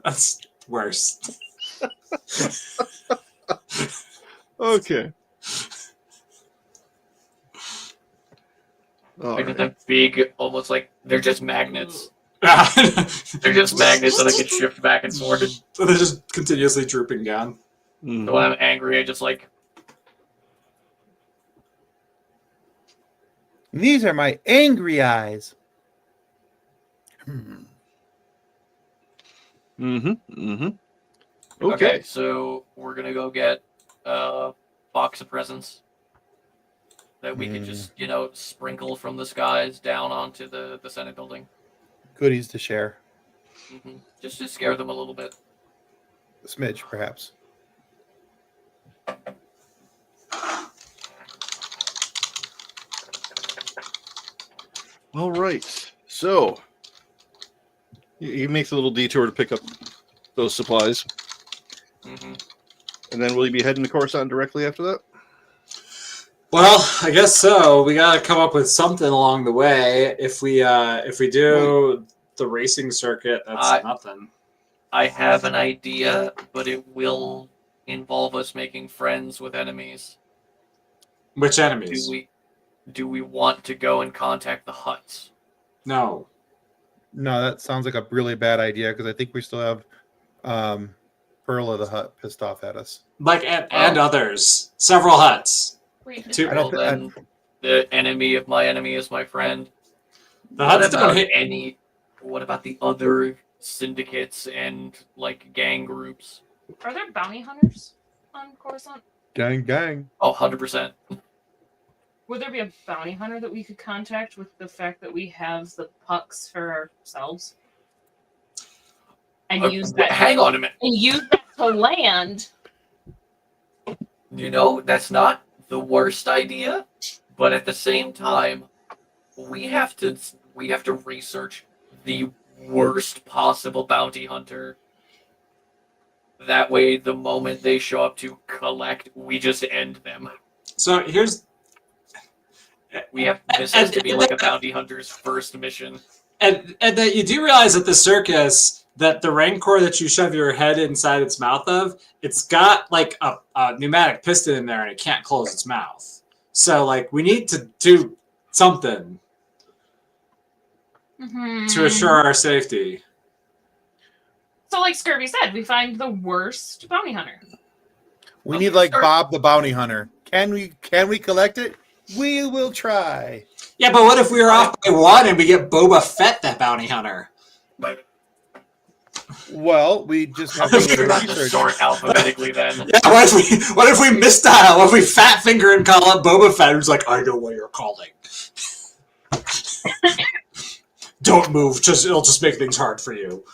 That's worse. Okay. All Like right. the big, almost like they're just magnets. So They're just magnets so they can shift back and forth. they're just continuously drooping down. Mhm. So when I'm angry, I just like These are my angry eyes. Mm-hmm. Mm-hmm. okay. So we're gonna go get a box of presents that we can just sprinkle from the skies down onto the Senate building. Goodies to share. Just to scare them a little bit. A smidge, perhaps. All right. So he makes a little detour to pick up those supplies, hmm and then will he be heading to Coruscant directly after that? Well, I guess so. We gotta come up with something along the way. If we do the racing circuit, that's nothing. I have an idea, but it will involve us making friends with enemies. Which enemies? Do we want to go and contact the Hutts? No. No, that sounds like a really bad idea because I think we still have Pearl of the Hut pissed off at us. Like and others. Several huts. Wait, Two- I don't Well, think then the enemy of my enemy is my friend. The huts don't hit. What about the other syndicates and like gang groups? are there bounty hunters on Coruscant? gang. Oh, 100%. Would there be a bounty hunter that we could contact with the fact that we have the pucks for ourselves? And use that. Hang on a minute. And use that to land. That's not the worst idea, but at the same time, we have to research the worst possible bounty hunter. That way, the moment they show up to collect, we just end them. So here's This has to be like a bounty hunter's first mission. and that you do realize at the circus that the Rancor that you shove your head inside its mouth of, it's got like a pneumatic piston in there and it can't close its mouth. So like we need to do something to assure our safety. So, like Scurvy said, we find the worst bounty hunter. We need like Bob the Bounty Hunter. Can we collect it? We will try. Yeah, but what if we were off by 1 and we get Boba Fett, that bounty hunter? Well, we just have We're to do about to research. sort alphabetically then. Yeah, what if we misdial? What if we fat finger and call up Boba Fett who's like, I know what you're calling. Don't move, it'll just make things hard for you.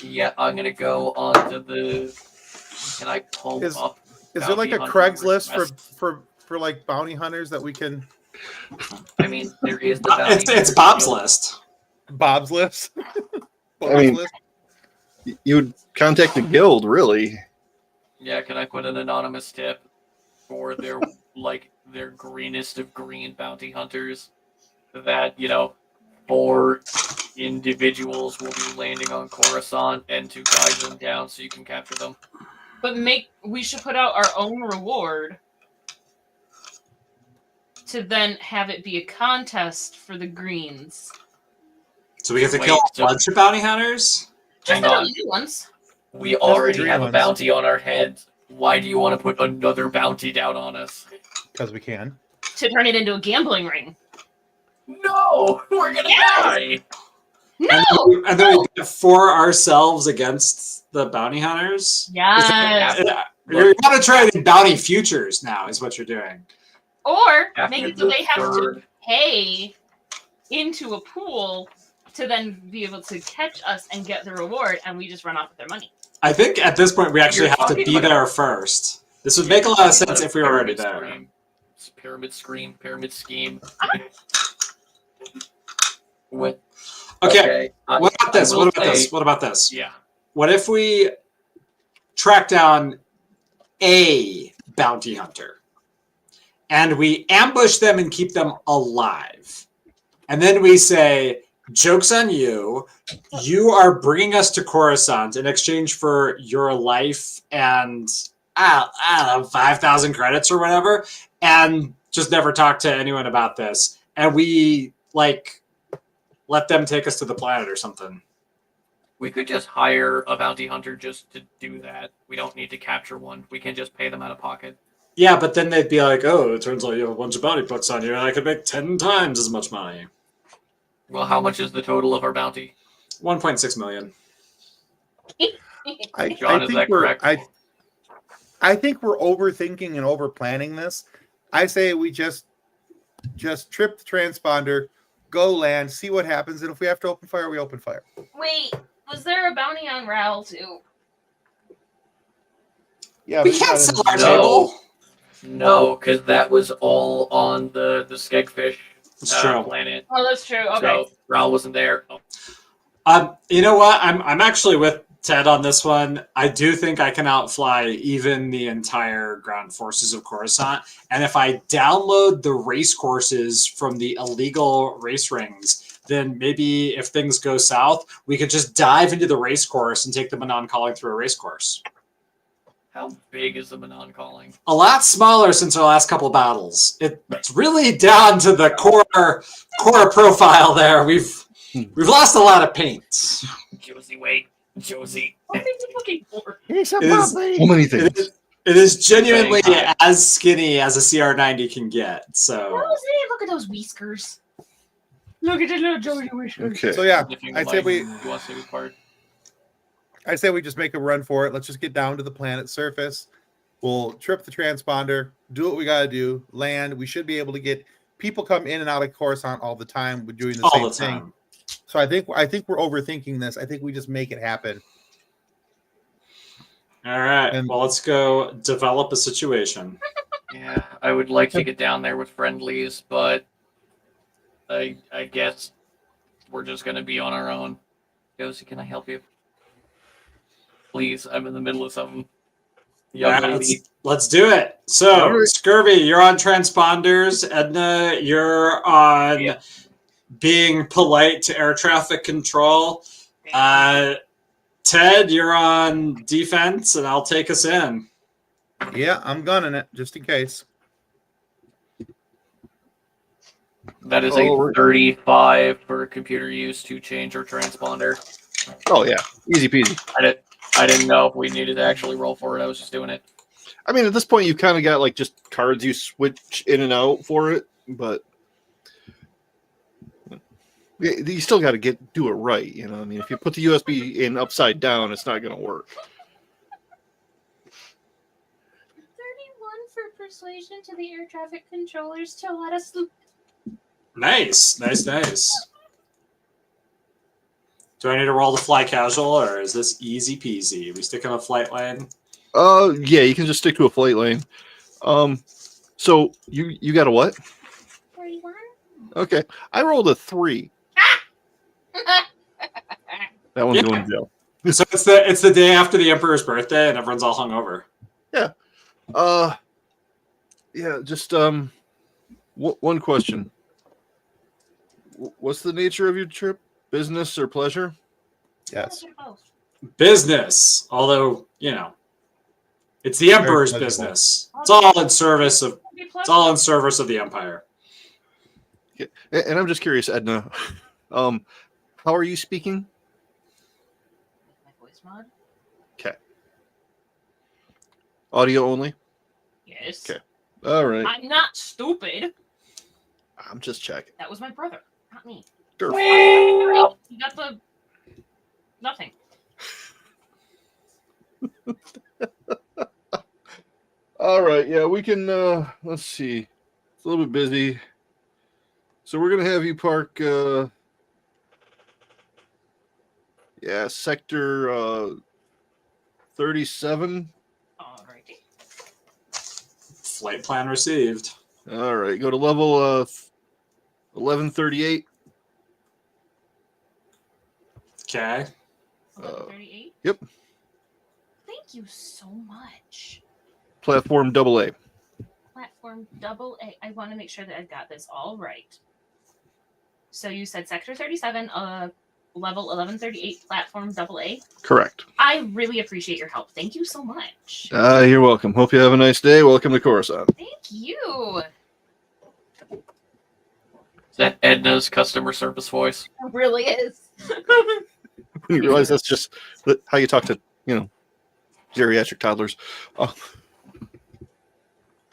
Yeah, I'm gonna go on to the. Can I pull up? Is there like a bounty hunter Craigslist request? for like bounty hunters that we can I mean, there is the bounty It's hunter Bob's guild. list. Bob's list? Bob's mean- list? You would contact the guild, really. Yeah, can I put an anonymous tip for their like their greenest of green bounty hunters that, 4 individuals will be landing on Coruscant and to guide them down so you can capture them. But we should put out our own reward to then have it be a contest for the greens. So we have to Wait, kill a so- bunch of bounty hunters? Just Hang the on. really good ones. We already green have a ones. bounty on our heads. Why do you want to put another bounty down on us? Because we can. To turn it into a gambling ring. No! We're gonna die! No! And then we get for ourselves against the bounty hunters? Yes. You're going to try to bounty futures now, is what you're doing. Or After make it so the they have to third- pay into a pool to then be able to catch us and get the reward, and we just run off with their money. I think at this point we actually You're have to talking be about- there first. This would make a lot of sense if we were already there. Scream. It's pyramid scheme. What? Okay, what about this? I What will about this? say- What about this? Yeah. What if we track down a bounty hunter and we ambush them and keep them alive? And then we say, joke's on you. You are bringing us to Coruscant in exchange for your life and, I don't know, 5,000 credits or whatever. And just never talk to anyone about this. And we, let them take us to the planet or something. We could just hire a bounty hunter just to do that. We don't need to capture one. We can just pay them out of pocket. Yeah, but then they'd be like, oh, it turns out you have a bunch of bounty books on you, and I could make 10 times as much money. Well, how much is the total of our bounty? 1.6 million. John, is that correct? I think we're overthinking and over planning this. I say we just trip the transponder, go land, see what happens, and if we have to open fire, we open fire. Wait, was there a bounty on Ral too? Yeah, We but can't he's sell not our in the- table. No, because that was all on the Skegfish It's true. planet. Oh, that's true. Okay. So Ral wasn't there. Oh, You know what? I'm actually with Ted on this one. I do think I can outfly even the entire ground forces of Coruscant. And if I download the race courses from the illegal race rings, then maybe if things go south, we could just dive into the race course and take the Manon calling through a race course. how big is the Manon calling? A lot smaller since our last couple battles. It's really down to the core profile there. We've lost a lot of paint. Josie, wait. Josie. What are you looking for? He's a It is- puppy. So many things. It is genuinely Saying hi. as skinny as a CR90 can get. So Rosie, look at those whiskers. Look at the little Joey whiskers. Okay. So yeah, Sniffing I'd the say mic. we You want to say which part? just make a run for it. Let's just get down to the planet's surface. We'll trip the transponder, do what we got to do, land. We should be able to get people come in and out of Coruscant all the time. We're doing the all same the thing. time. So I think we're overthinking this. I think we just make it happen. All right. And- Well, let's go develop a situation. Yeah, I would like to get down there with friendlies, but I guess we're just gonna be on our own. Josie, can I help you? Please, I'm in the middle of something. Young All right, lady. let's do it. So, All right. Scurvy, you're on transponders. Edna, you're on Yeah. being polite to air traffic control. Ted, you're on defense, and I'll take us in. Yeah, I'm gunning it just in case. That is Oh, a we're- 35 for computer use to change our transponder. Oh yeah, easy peasy. I didn't know if we needed to actually roll for it. I was just doing it. I mean, at this point, you've kind of got like just cards you switch in and out for it, but you still got to do it right. You know, I mean, if you put the USB in upside down, it's not going to work. 31 for persuasion to the air traffic controllers to let us. Nice. Do I need to roll to fly casual, or is this easy peasy? We stick in a flight lane? Yeah, you can just stick to a flight lane. So you got a what? 31? Okay, I rolled a 3. That one's Yeah. going to jail. So it's the day after the Emperor's birthday, and everyone's all hungover. Yeah, just one question. What's the nature of your trip? Business or pleasure? Yes. Business, although it's the Emperor's pleasurable. business. It's all in service of. It's all in service of the Empire. Yeah. And I'm just curious, Edna. How are you speaking? My voice mod? Okay. Audio only? Yes. Okay. All right. I'm not stupid. I'm just checking. That was my brother, not me. Sure. You got the nothing. All right. Yeah, we can. Let's see. It's a little bit busy, so we're gonna have you park. Yeah, sector 37. Alrighty. Flight plan received. All right. Go to level 1138. Okay. 1138. Yep. Thank you so much. Platform AA. Platform AA. I want to make sure that I've got this all right. So you said Sector 37, level 1138, platform AA. Correct. I really appreciate your help. Thank you so much. You're welcome. Hope you have a nice day. Welcome to Coruscant. Thank you. Is that Edna's customer service voice? It really is. You realize that's just how you talk to, geriatric toddlers. Oh,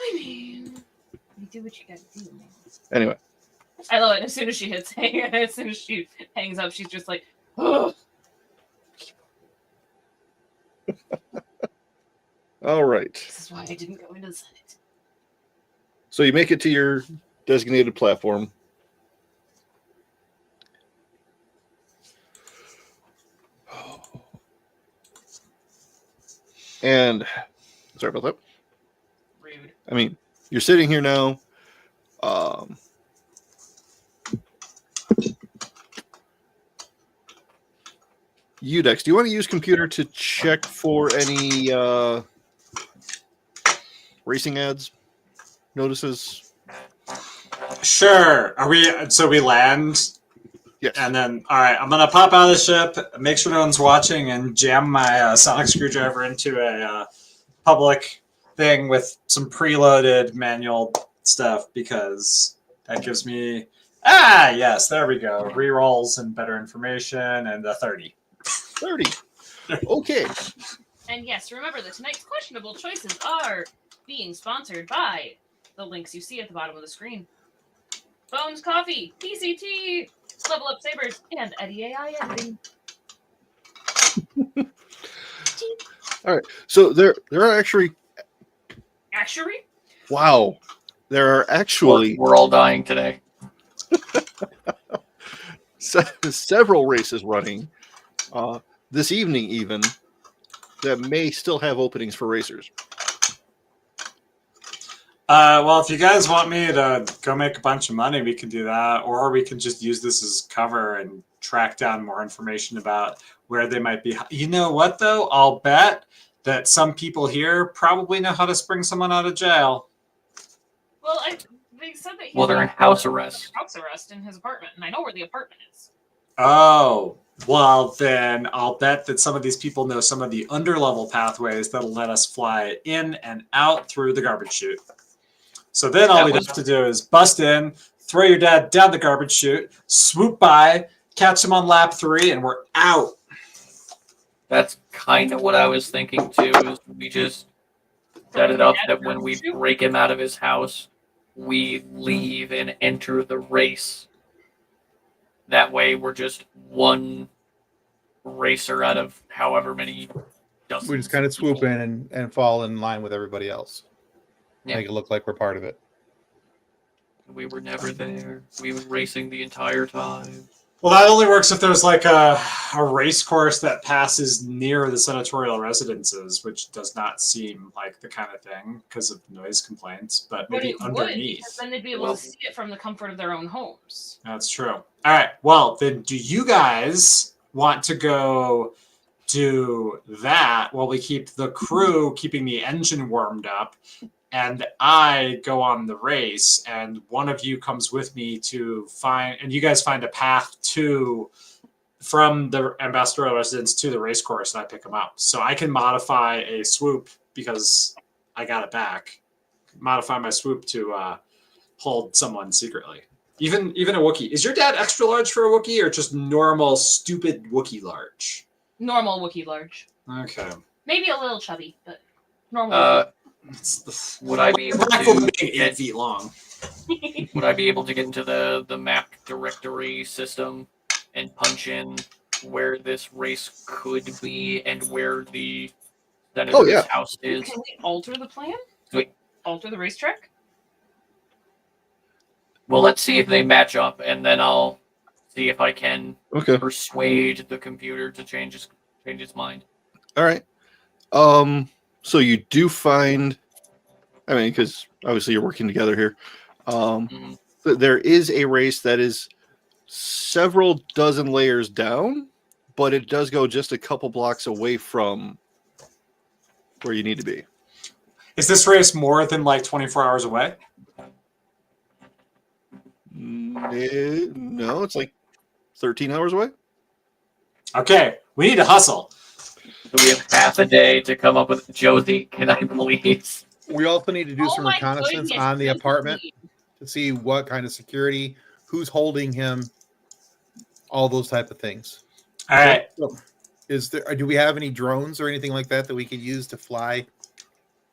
I mean, you do what you gotta do, man. anyway. I love it. As soon as she hits hang, as soon as she hangs up, she's just like, oh. All right. This is why I didn't go into the Senate. So you make it to your designated platform. And sorry about that. Rude. I mean, you're sitting here now. Udex, do you want to use computer to check for any racing ads, notices? Sure. Are we? So we land, Yes. and then all right. I'm gonna pop out of the ship, make sure no one's watching, and jam my sonic screwdriver into a public thing with some preloaded manual stuff because that gives me. Yes, there we go. Rerolls and better information, and a 30. 30. Okay. And yes, remember that tonight's questionable choices are being sponsored by the links you see at the bottom of the screen. Bones Coffee, PCT, Level Up Sabers, and Eddie AI Editing. All right. So there are actually. Actually? Wow. There are actually We're all dying today. several races running this evening, even that may still have openings for racers. Well, if you guys want me to go make a bunch of money, we can do that, or we can just use this as cover and track down more information about where they might be. You know what, though? I'll bet that some people here probably know how to spring someone out of jail. Well, they said that Well, they're in house arrest. House arrest in his apartment, and I know where the apartment is. Oh, well, then I'll bet that some of these people know some of the underlevel pathways that'll let us fly in and out through the garbage chute. So then all we'd have to do is bust in, throw your dad down the garbage chute, swoop by, catch him on lap 3, and we're out. That's kind of what I was thinking too. Is we just set it up that when we break him out of his house, we leave and enter the race. That way, we're just one racer out of however many dozens. We just kind of swoop in and fall in line with everybody else. Yeah. Make it look like we're part of it. We were never there. We were racing the entire time. Well, that only works if there's like a race course that passes near the senatorial residences, which does not seem like the kind of thing because of noise complaints, but maybe it would, underneath. because then they'd be able to see it from the comfort of their own homes. That's true. All right. Well, then do you guys want to go do that while we keep the crew keeping the engine warmed up and I go on the race, and one of you comes with me to find, and you guys find a path from the ambassadorial residence to the race course, and I pick them up. So I can modify a swoop because I got it back. Modify my swoop to hold someone secretly. Even a Wookiee. Is your dad extra large for a Wookiee, or just normal stupid Wookiee large? Normal Wookiee large. Okay. Maybe a little chubby, but normal. Would I be able Being to 8 feet long? would I be able to get into the map directory system and punch in where this race could be and where the senator's house is? Can we alter the plan? Wait. Alter the racetrack? Well, let's see if they match up, and then I'll see if I can Okay. persuade the computer to change its mind. All right. So you do find, I mean, because obviously you're working together here. There is a race that is several dozen layers down, but it does go just a couple blocks away from where you need to be. Is this race more than like 24 hours away? No, it's like 13 hours away. Okay, we need to hustle. So we have half a day to come up with. Josie, can I please? We also need to do some my reconnaissance goodness, on the Josie. apartment to see what kind of security, who's holding him, all those type of things. All right. So, do we have any drones or anything like that we could use to fly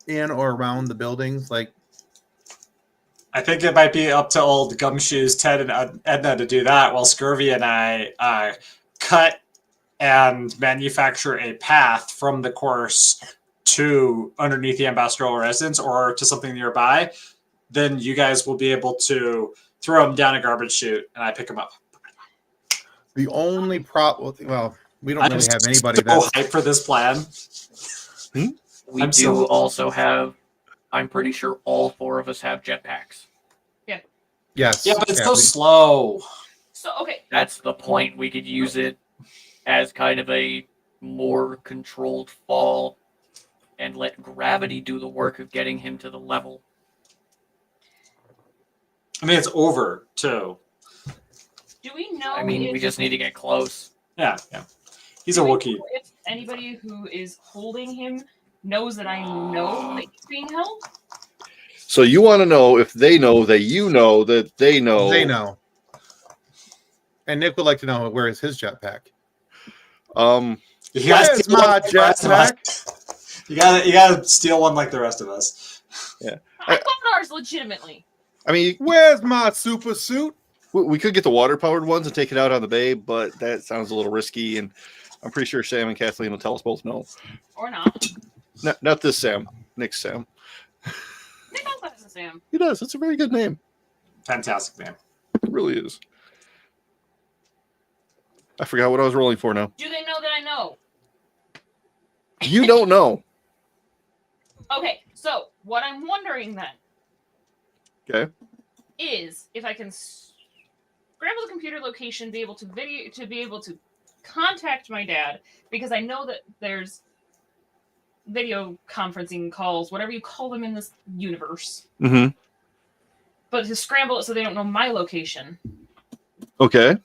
in or around the buildings? Like, I think it might be up to old Gumshoes, Ted, and Edna to do that, while Scurvy and I cut and manufacture a path from the course to underneath the ambassadorial residence or to something nearby. Then you guys will be able to throw them down a garbage chute, and I pick them up. the only problem, well, we don't really have anybody so that's hyped for this plan. We do also have. I'm pretty sure all four of us have jetpacks. yes. Yeah, but it's so slow. So, okay. That's the point. We could use it as kind of a more controlled fall and let gravity do the work of getting him to the level. I mean, it's over, too. Do we know I mean, if, we just need to get close. Yeah. He's do a we Wookiee. know if anybody who is holding him knows that I know that he's being held? So you want to know if they know that you know that they know. They know. And Nick would like to know where is his jetpack. You guys Where's my jetpack? You gotta steal one like the rest of us. Yeah. I got ours legitimately. I mean, Where's my super suit? we could get the water-powered ones and take it out on the bay, but that sounds a little risky, and I'm pretty sure Sam and Kathleen will tell us both no. Or not. Not this Sam. Nick's Sam. Nick also has a Sam. He does. It's a very good name. Fantastic, man. It really is. I forgot what I was rolling for now. Do they know that I know? You don't know. Okay, so what I'm wondering then Okay. is if I can scramble the computer location, be able to contact my dad, because I know that there's video conferencing calls, whatever you call them in this universe. Mm-hmm. But to scramble it so they don't know my location. Okay.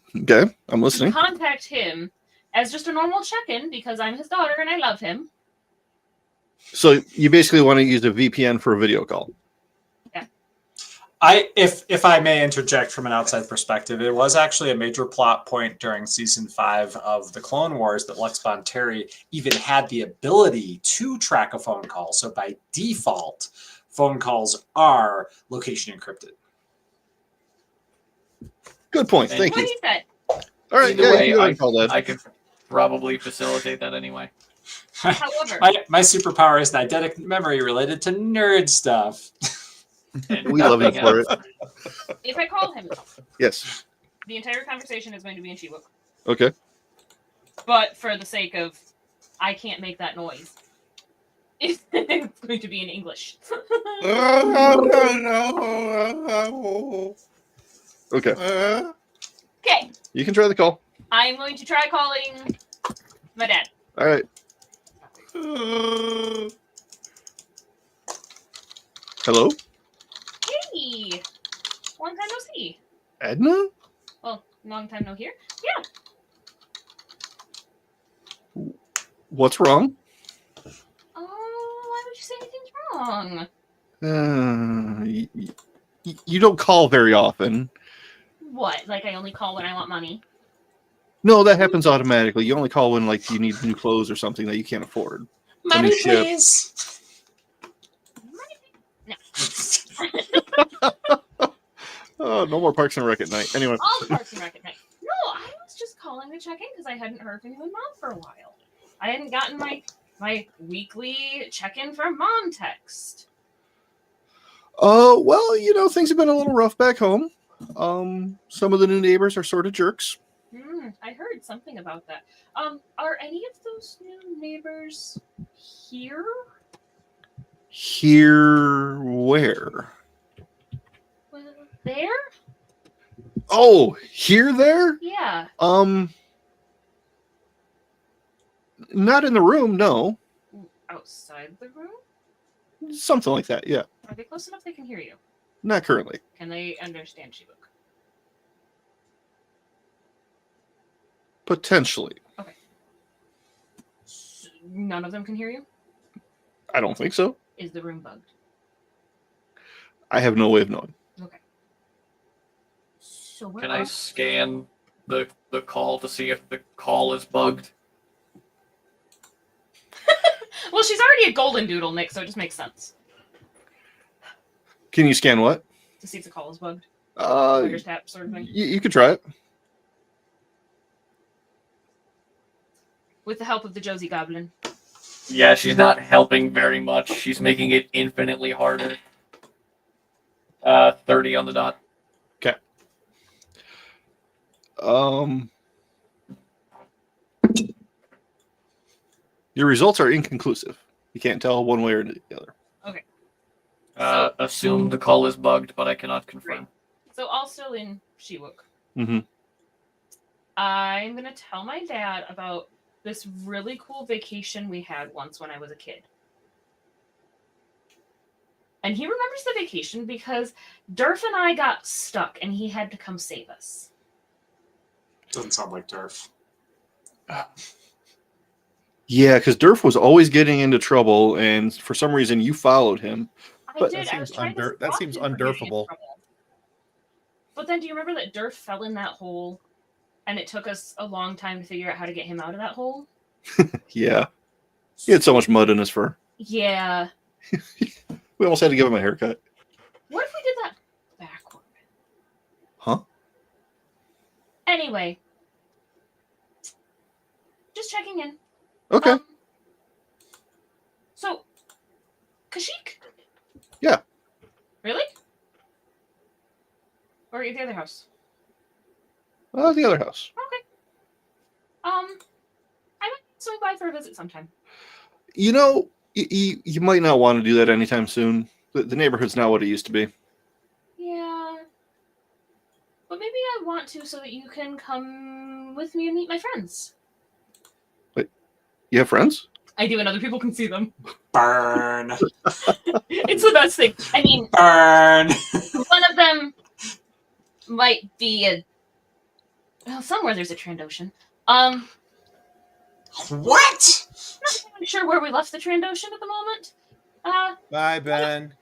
I'm listening. Contact him as just a normal check-in because I'm his daughter and I love him. So you basically want to use a VPN for a video call. If I may interject from an outside perspective, it was actually a major plot point during season 5 of the Clone Wars that Lex Bonteri even had the ability to track a phone call. So by default, phone calls are location encrypted. Good point. And Thank What you. he said. All right. Either Yeah, way, you go ahead and call that. I could probably facilitate that anyway. However, My superpower is eidetic memory related to nerd stuff. And We love you nothing for else. it. if I call him, Yes. the entire conversation is going to be in Chiwok. Okay. But for the sake of, I can't make that noise. It's going to be in English. Okay. Okay, You can try the call. I'm going to try calling my dad. All right. Hello? Hey! Long time no see. Edna? Well, long time no hear. Yeah. What's wrong? Oh, why would you say anything's wrong? You don't call very often. What? Like I only call when I want money? No, that happens automatically. You only call when like you need new clothes or something that you can't afford. Money, new ship. please. No. Oh, no more Parks and Rec at night. Anyway. All the Parks and Rec at night. No, I was just calling to check in because I hadn't heard from you and Mom for a while. I hadn't gotten my weekly check-in from Mom text. Well, you know, things have been a little rough back home. Some of the new neighbors are sort of jerks. I heard something about that. Are any of those new neighbors here? Here, where? Well, there? Oh, here, there? Yeah. Not in the room, no. Outside the room? Something like that, yeah. Are they close enough they can hear you? Not currently. Can they understand Kashyyyk? Potentially. None of them can hear you? I don't think so. Is the room bugged? I have no way of knowing. Okay. So where Can are... I scan the call to see if the call is bugged? Well, she's already a golden doodle, Nick, so it just makes sense Can you scan what? to see if the call is bugged. Player's tap sort of thing. You could try it. With the help of the Josie Goblin. Yeah, she's not helping very much. She's making it infinitely harder. 30 on the dot. Okay. Your results are inconclusive. You can't tell one way or the other. Assume the call is bugged, but I cannot confirm. So all still in Kashyyyk. Mm-hmm. I'm gonna tell my dad about this really cool vacation we had once when I was a kid. And he remembers the vacation because Durf and I got stuck and he had to come save us. Doesn't sound like Durf. Yeah, because Durf was always getting into trouble, and for some reason you followed him. I But did. that I was seems trying to that stop seems him from getting in undurfable. trouble. But then do you remember that Durf fell in that hole and it took us a long time to figure out how to get him out of that hole? Yeah. He had so much mud in his fur. Yeah. We almost had to give him a haircut. What if we did that backward? Huh? Anyway. Just checking in. Okay. So, Kashyyyk? Yeah. Really? Or at the other house? The other house. Okay. I might swing by for a visit sometime. You know, you might not want to do that anytime soon. The neighborhood's not what it used to be. Yeah. But maybe I want to so that you can come with me and meet my friends. You have friends? I do, and other people can see them. Burn. It's the best thing. I mean, Burn. one of them might be well, somewhere there's a Trandoshan. What? Not even sure where we left the Trandoshan at the moment. Bye, Ben.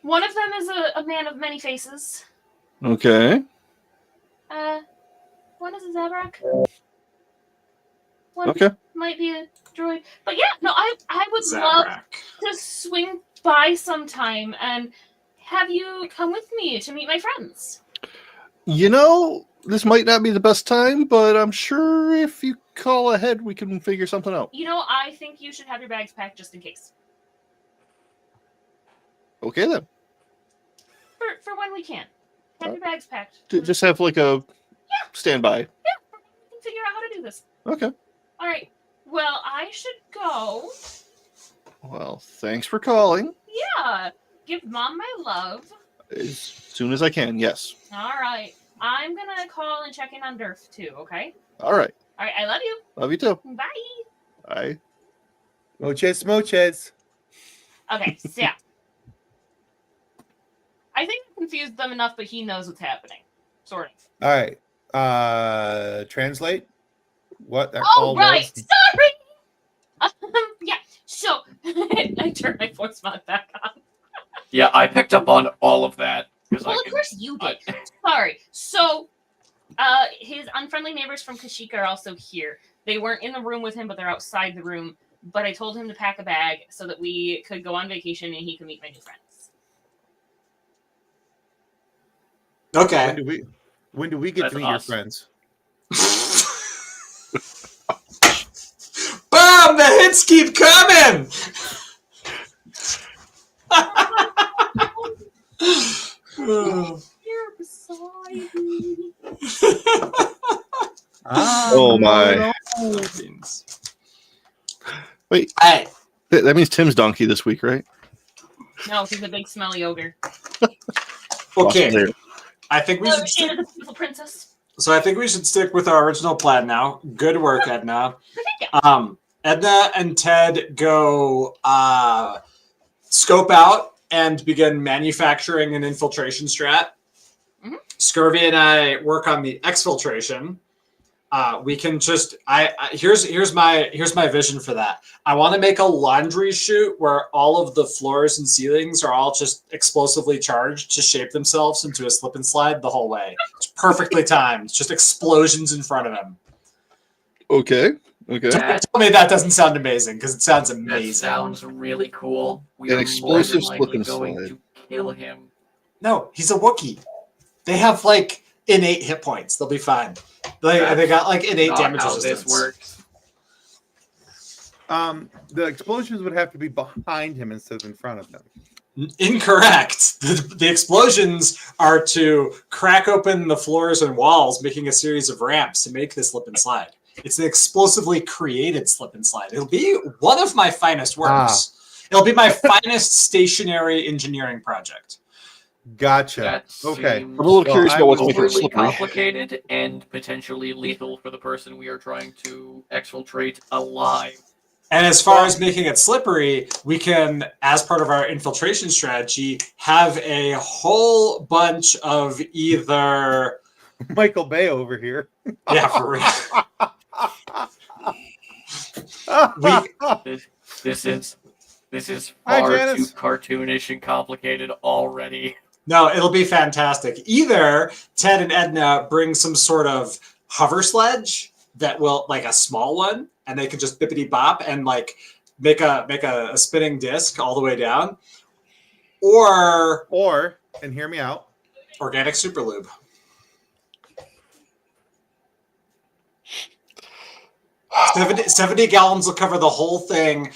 One of them is a man of many faces. Okay. One is a Zabrak. One Okay. might be a droid. But yeah, no, I would love Zabrak. to swing by sometime and have you come with me to meet my friends. You know, this might not be the best time, but I'm sure if you call ahead, we can figure something out. You know, I think you should have your bags packed just in case. Okay, then. For when we can. Have your bags packed. Just have like a standby. Yeah, we can figure out how to do this. Okay. All right. Well, I should go. Well, thanks for calling. Yeah. Give Mom my love. As soon as I can, yes. All right. I'm going to call and check in on Durf too, okay? All right. All right. I love you. Love you too. Bye. Bye. Moches, moches. Okay. So, yeah. I think I confused them enough, but he knows what's happening. Sort of. All right. Translate what that Oh, call right. was. Sorry. Yeah. So I turned my voice mod back on. Yeah, I picked up on all of that because Well, of course you did. Sorry. So, his unfriendly neighbors from Kashyyyk are also here. They weren't in the room with him, but they're outside the room. But I told him to pack a bag so that we could go on vacation and he could meet my new friends. Okay. When do we get That's to meet us. your friends? Boom! The hits keep coming! You're beside me. Oh my! Wait, Hey, that means Tim's donkey this week, right? No, he's a big smelly ogre. okay. There. I think we No, should she stick, is a beautiful princess. so I think we should stick with our original plan now. Good work, Edna. Thank you. Edna and Ted go scope out and begin manufacturing an infiltration strat. Mhm. Scurvy and I work on the exfiltration. We can just here's my vision for that. I want to make a laundry chute where all of the floors and ceilings are all just explosively charged to shape themselves into a slip and slide the whole way. It's perfectly timed. Just explosions in front of him. Okay. Okay. Tell me that doesn't sound amazing, because it sounds That amazing. sounds really cool. We An are explosive more than slip likely and going slide. to kill him. No, he's a Wookiee. They have like innate hit points. They'll be fine. They got like innate Not damage how resistance. this works. The explosions would have to be behind him instead of in front of him. Incorrect. The explosions are to crack open the floors and walls, making a series of ramps to make this slip and slide. It's an explosively created slip and slide. It'll be one of my finest works. It'll be my finest stationary engineering project. Gotcha. That Okay. seems I'm a little curious about what's making it overly slippery. complicated and potentially lethal for the person we are trying to exfiltrate alive. And as far as making it slippery, we can, as part of our infiltration strategy, have a whole bunch of either... Michael Bay over here. Yeah, for real. This is Hi, far too Janice. cartoonish and complicated already. No, it'll be fantastic. Either Ted and Edna bring some sort of hover sledge that will, like a small one, and they can just bippity bop and like make a spinning disc all the way down, or And hear me out. organic super lube. $70 gallons will cover the whole thing,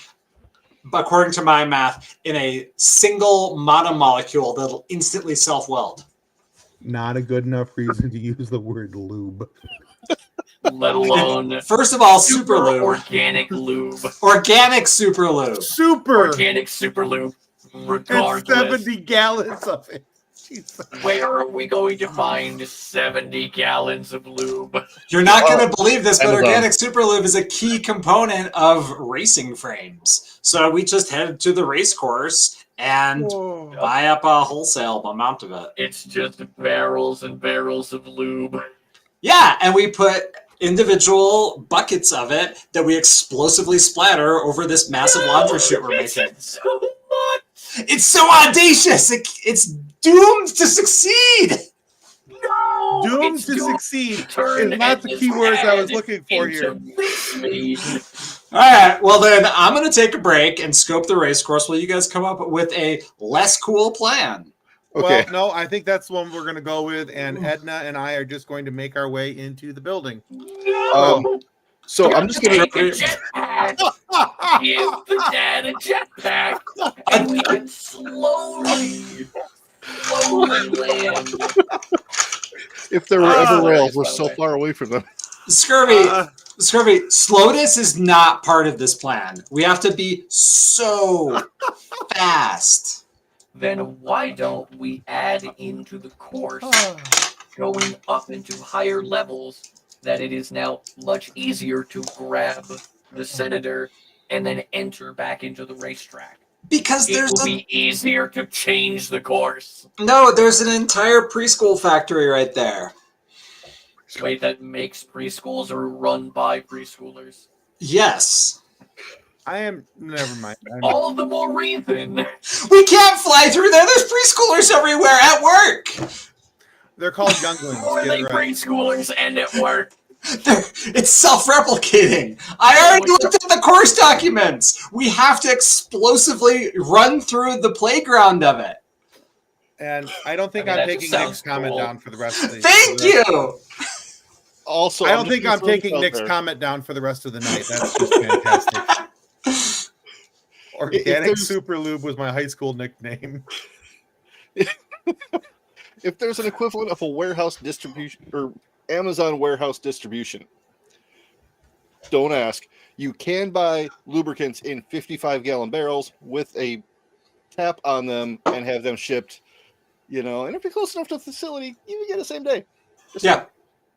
according to my math, in a single monomolecule that'll instantly self-weld. Not a good enough reason to use the word lube. Let alone First of all, super lube. organic lube. Organic super lube. Super. Organic super lube. And Regardless, 70 gallons of it. Jesus. where are we going to find 70 gallons of lube? You're not going to believe this, but Amazon. organic super lube is a key component of racing frames. So we just headed to the race course and Whoa. buy up a wholesale amount of it. It's just barrels and barrels of lube. Yeah, and we put individual buckets of it that we explosively splatter over this massive laundry chute we're It's making. so much. It's so audacious. It's doomed to succeed. No, Doomed it's to doomed succeed turn is not the Edna's keywords I was head looking for here. into mincemeat. All right, well then I'm going to take a break and scope the race course while you guys come up with a less cool plan. Okay. Well, no, I think that's the one we're going to go with, and Edna and I are just going to make our way into the building. So I'm just gonna. Take a jetpack. Give the dad a jetpack, and we can slowly land. If there were ever rails, we're by the so way. far away from them. Scurvy, slowness is not part of this plan. We have to be so fast. Then why don't we add into the course, going up into higher levels, that it is now much easier to grab the senator and then enter back into the racetrack? Because It will be easier to change the course. there's an entire preschool factory right there. Wait, that makes preschools or run by preschoolers? Yes. Never mind. All the more reason. We can't fly through there. There's preschoolers everywhere at work. They're called younglings. Or Get they it right. preschoolers and at work. It's self-replicating. I already looked at the course documents. We have to explosively run through the playground of it. And I don't think I mean, I'm that taking just Nick's sounds comment cool. down for the rest of the Thank you. Also, I don't just think gonna I'm throw this taking out Nick's there. comment down for the rest of the night. That's just fantastic. Organic there's- Super Lube was my high school nickname. If there's an equivalent of a warehouse distribution or Amazon warehouse distribution, don't ask. You can buy lubricants in 55-gallon barrels with a tap on them and have them shipped. And if you're close enough to the facility, you can get it same day. Yeah.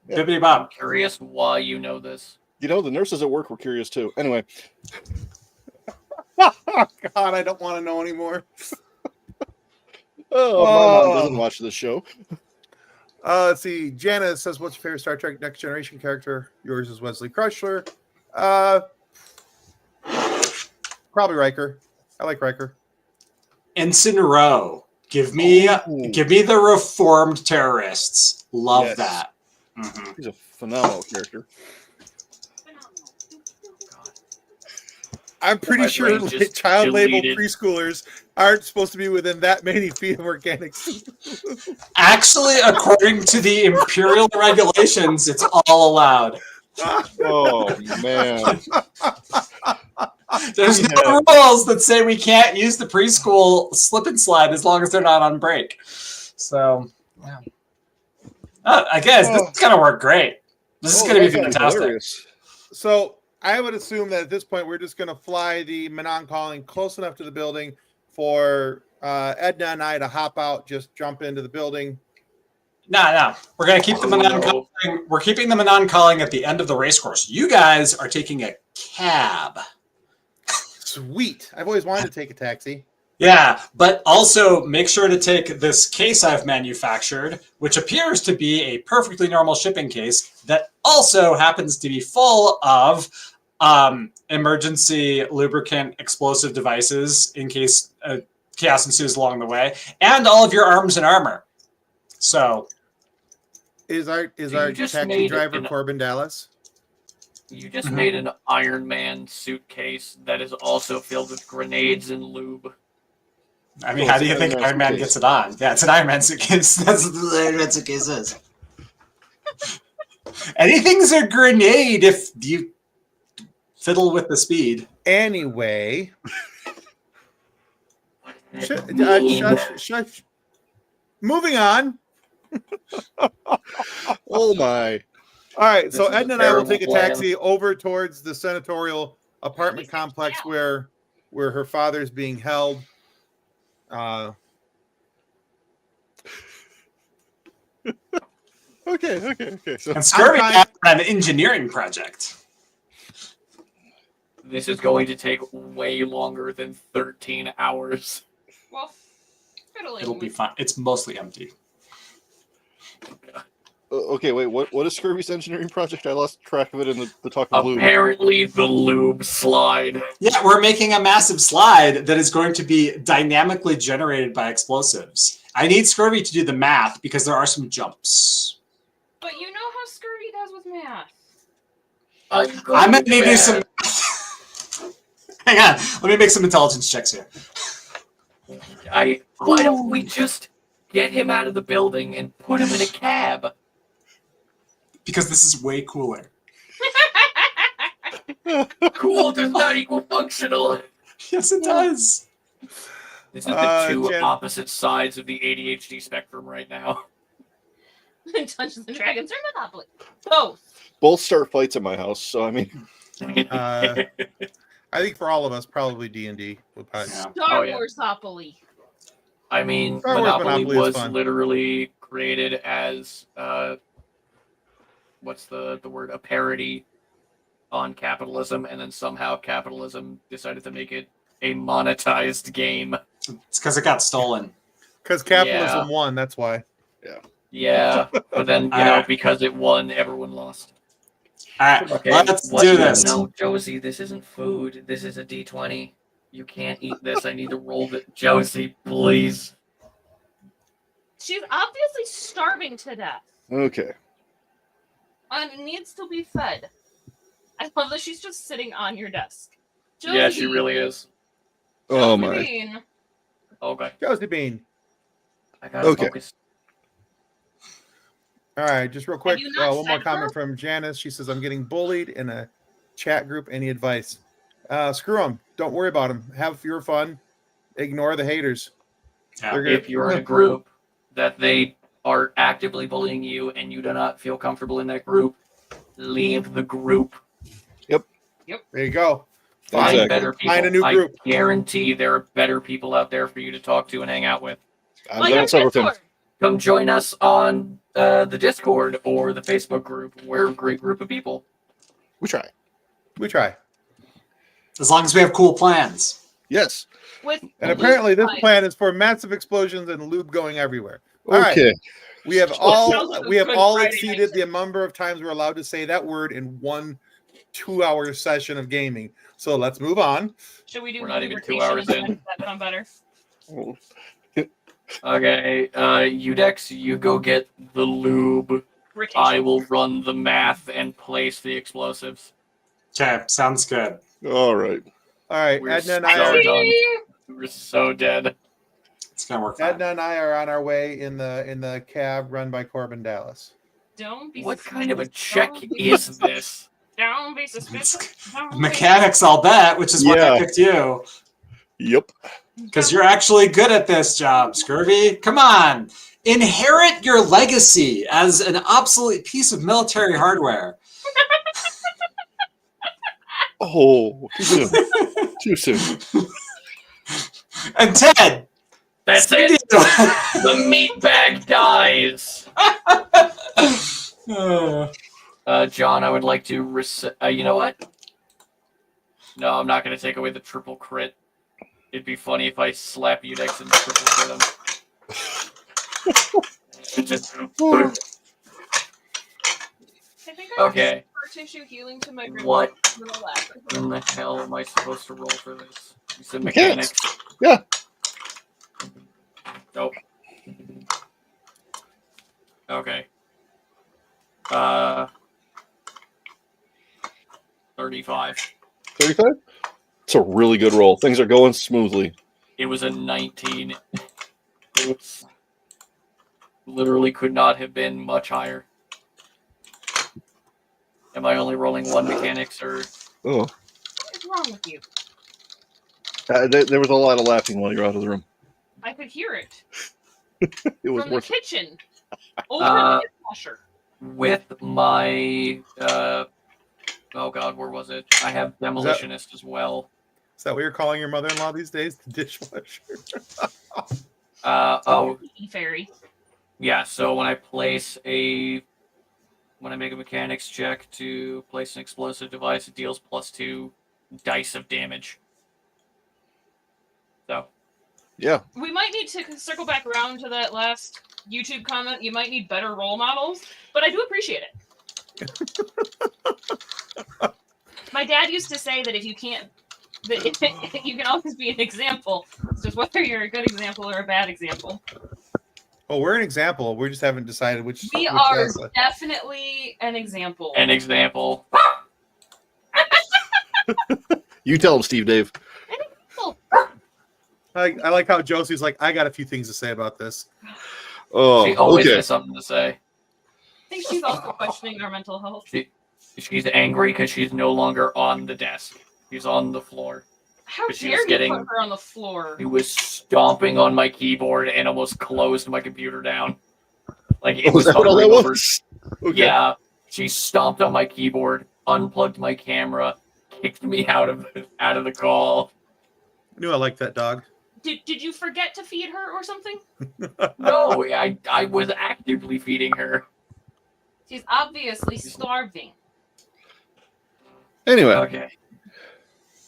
Bibbidi Bob. Curious why you know this. The nurses at work were curious too. Anyway, God, I don't want to know anymore. my mom doesn't watch this show. Let's see. Janice says, "What's your favorite Star Trek Next Generation character?" Yours is Wesley Crusher. Probably Riker. I like Riker. Ensign Rowe. Give me the reformed terrorists. Love Yes. that. Mhm. He's a phenomenal character. I'm pretty My sure brain just child labeled deleted. preschoolers aren't supposed to be within that many feet of organics. Actually, according to the Imperial regulations, it's all allowed. Oh man. There's no rules that say we can't use the preschool slip and slide as long as they're not on break. So, yeah. I guess this is going to work great. This is going to be fantastic. Hilarious. So I would assume that at this point we're just going to fly the Manon calling close enough to the building for Edna and I to hop out, just jump into the building. No. We're going to keep the Manon calling. We're keeping the Manon calling at the end of the race course. You guys are taking a cab. Sweet. I've always wanted to take a taxi. Yeah, but also make sure to take this case I've manufactured, which appears to be a perfectly normal shipping case that also happens to be full of emergency lubricant explosive devices in case chaos ensues along the way, and all of your arms and armor. So, Is our just taxi made driver an- Corbin Dallas? You just made an Iron Man suitcase that is also filled with grenades and lube. I mean, how do you think Iron Man gets it on? Yeah, it's an Iron Man suitcase. That's what the Iron Man suitcase is. Anything's a grenade if you fiddle with the speed. Anyway. Shush. Moving on. Oh my. All right, so This is a Edna and I will terrible take a plan. taxi over towards the senatorial apartment complex where her father's being held. Okay. So And Scurvy trying- got an engineering project. This is going to take way longer than 13 hours. Well, fiddling It'll be with- fine. It's mostly empty. okay, wait. What is Scurvy's engineering project? I lost track of it in the talk of lube. Apparently, the lube slide. Yeah, we're making a massive slide that is going to be dynamically generated by explosives. I need Scurvy to do the math because there are some jumps. But you know how Scurvy does with math. I'm going to need to do some math. Hang on. Let me make some intelligence checks here. Why don't we just get him out of the building and put him in a cab? Because this is way cooler. Cool does not equal functional. Yes, it does. This is the two Jen- opposite sides of the ADHD spectrum right now. Dungeons and Dragons or Monopoly. Both. Both start fights at my house, so I mean, I think for all of us, probably D&D would probably. Yeah. Star Oh, yeah. Warsopoly. I mean, Star Wars Monopoly Monopoly is was fun. literally created as what's the word? A parody on capitalism, and then somehow capitalism decided to make it a monetized game. It's because it got stolen. Because capitalism won, that's why. Yeah, but then because it won, everyone lost. All right, Okay, let's do this. No, Josie, this isn't food. This is a D20. You can't eat this. I need to roll it. Josie, please. She's obviously starving to death Okay. and needs to be fed. I love that she's just sitting on your desk. Josie, Yeah, she really is. Oh my. Bean. Okay, Josie Bean. I gotta Okay. focus. All right, just real quick. you not One more fed comment her? from Janice. She says, I'm getting bullied in a chat group. Any advice? Screw them. Don't worry about them. Have your fun. Ignore the haters. Yeah. They're gonna- If you're in a group that they are actively bullying you and you do not feel comfortable in that group, leave the group. There you go. Find Exactly. better people. Find a new group. I guarantee there are better people out there for you to talk to and hang out with. I've Like done our it several times. Discord. Come join us on the Discord or the Facebook group. We're a great group of people. We try. We try. As long as we have cool plans. Yes. With And apparently this Lube plan is for massive explosions and lube going everywhere. All right. Okay. We have Sounds all like a we have good all Friday exceeded night. the number of times we're allowed to say that word in 1 2-hour session of gaming. So let's move on. Should we do We're not even 2 lubrication hours in. instead? Does that sound better? Okay, Udex, you go get the lube. Rotation. I will run the math and place the explosives. Okay, sounds good. All right. All right, We're Edna and so I are done. We're so dead. It's gonna work fine. Edna and I are on our way in the cab run by Corbin Dallas. Don't be What suspicious. kind of a check Don't be is suspicious. this? Don't be suspicious. Don't be Mechanics, I'll bet, which is why I Yeah. picked you. Yep. Because you're actually good at this job, Scurvy. Come on. Inherit your legacy as an obsolete piece of military hardware. Oh, too soon. Too soon. And Ted. That's it. The meat bag dies. John, I would like to you know what? No, I'm not going to take away the triple crit. It'd be funny if I slap Udex and triple crit him. Just I think I okay. have tissue healing to my grip. What to the left. in the hell am I supposed to roll for this? You said Mechanics. mechanics. Yeah. Nope. Okay. 35. 35? It's a really good roll. Things are going smoothly. It was a 19. It was literally could not have been much higher. Am I only rolling one mechanics or Oh. What is wrong with you? There was a lot of laughing while you're out of the room. I could hear it It was from the worth it. kitchen over the dishwasher. with my oh god, where was it? I have demolitionist as well. Is that what you're calling your mother-in-law these days? The dishwasher. Oh Fairy. yeah, so when I make a mechanics check to place an explosive device, it deals +2 dice of damage. So Yeah. We might need to circle back around to that last YouTube comment. You might need better role models, but I do appreciate it. My dad used to say that if you can't, that you can always be an example. It's just whether you're a good example or a bad example. Oh, we're an example. We just haven't decided which. We which are Tesla. definitely an example. an example. You tell him, Steve Dave. I like how Josie's like, I got a few things to say about this. Oh, She always okay. has something to say. I think she's also questioning our mental health. She's angry because she's no longer on the desk. She's on the floor. How But she dare was you getting- put her on the floor? He was stomping on my keyboard and almost closed my computer down. Like it Oh, was is that what all that hovering over. was? Okay. Yeah, she stomped on my keyboard, unplugged my camera, kicked me out of the call. I knew I liked that dog. Did you forget to feed her or something? No, I was actively feeding her. She's obviously starving. Anyway, Okay,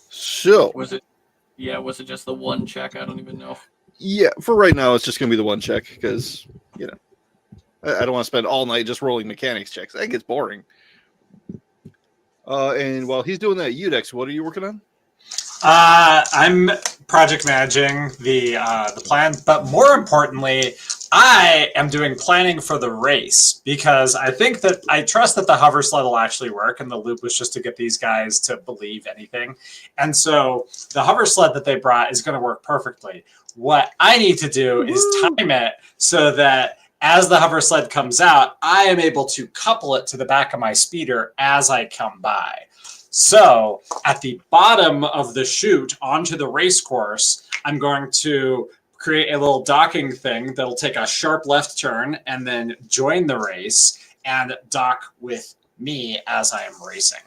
so was it? Yeah, was it just the one check? I don't even know. Yeah, for right now, it's just going to be the one check because, I don't want to spend all night just rolling mechanics checks. That gets boring. And while he's doing that, Udex, what are you working on? I'm project managing the plan, but more importantly, I am doing planning for the race because I trust that the hover sled will actually work, and the loop was just to get these guys to believe anything. And so the hover sled that they brought is going to work perfectly. What I need to do is time it so that as the hover sled comes out, I am able to couple it to the back of my speeder as I come by. So at the bottom of the chute onto the race course, I'm going to create a little docking thing that'll take a sharp left turn and then join the race and dock with me as I am racing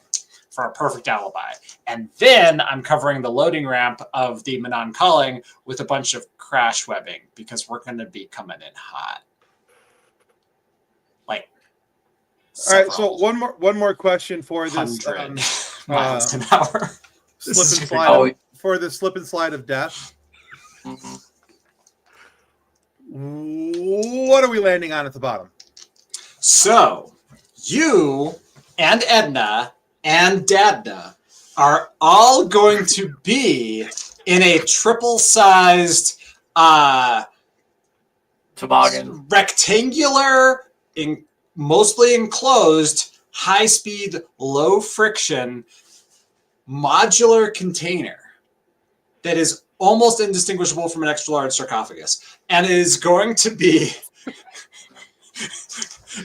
for a perfect alibi. And then I'm covering the loading ramp of the Manon Calling with a bunch of crash webbing because we're going to be coming in hot. Like, All right, so one more question for this 100 miles an hour. slip and slide for the slip and slide of death. Mhm. What are we landing on at the bottom? So you and Edna and Dadna are all going to be in a triple-sized Toboggan. rectangular, mostly enclosed, high-speed, low-friction, modular container that is almost indistinguishable from an extra-large sarcophagus, and is going to be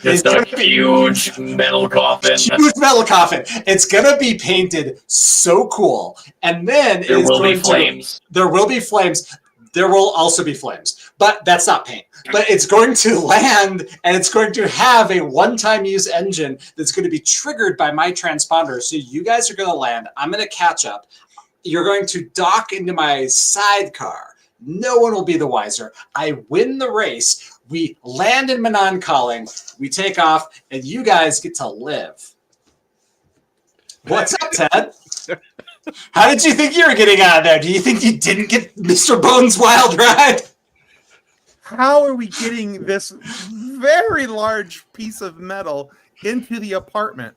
Just a huge metal coffin. huge metal coffin. It's gonna be painted so cool, and then There will be flames. There will be flames. There will also be flames, but that's not paint. But it's going to land, and it's going to have a one-time use engine that's going to be triggered by my transponder. So you guys are going to land. I'm going to catch up. You're going to dock into my sidecar. No one will be the wiser. I win the race. We land in Manon Calling. We take off, and you guys get to live. What's up, Ted? How did you think you were getting out of there? Do you think you didn't get Mr. Bones' wild ride? How are we getting this very large piece of metal into the apartment?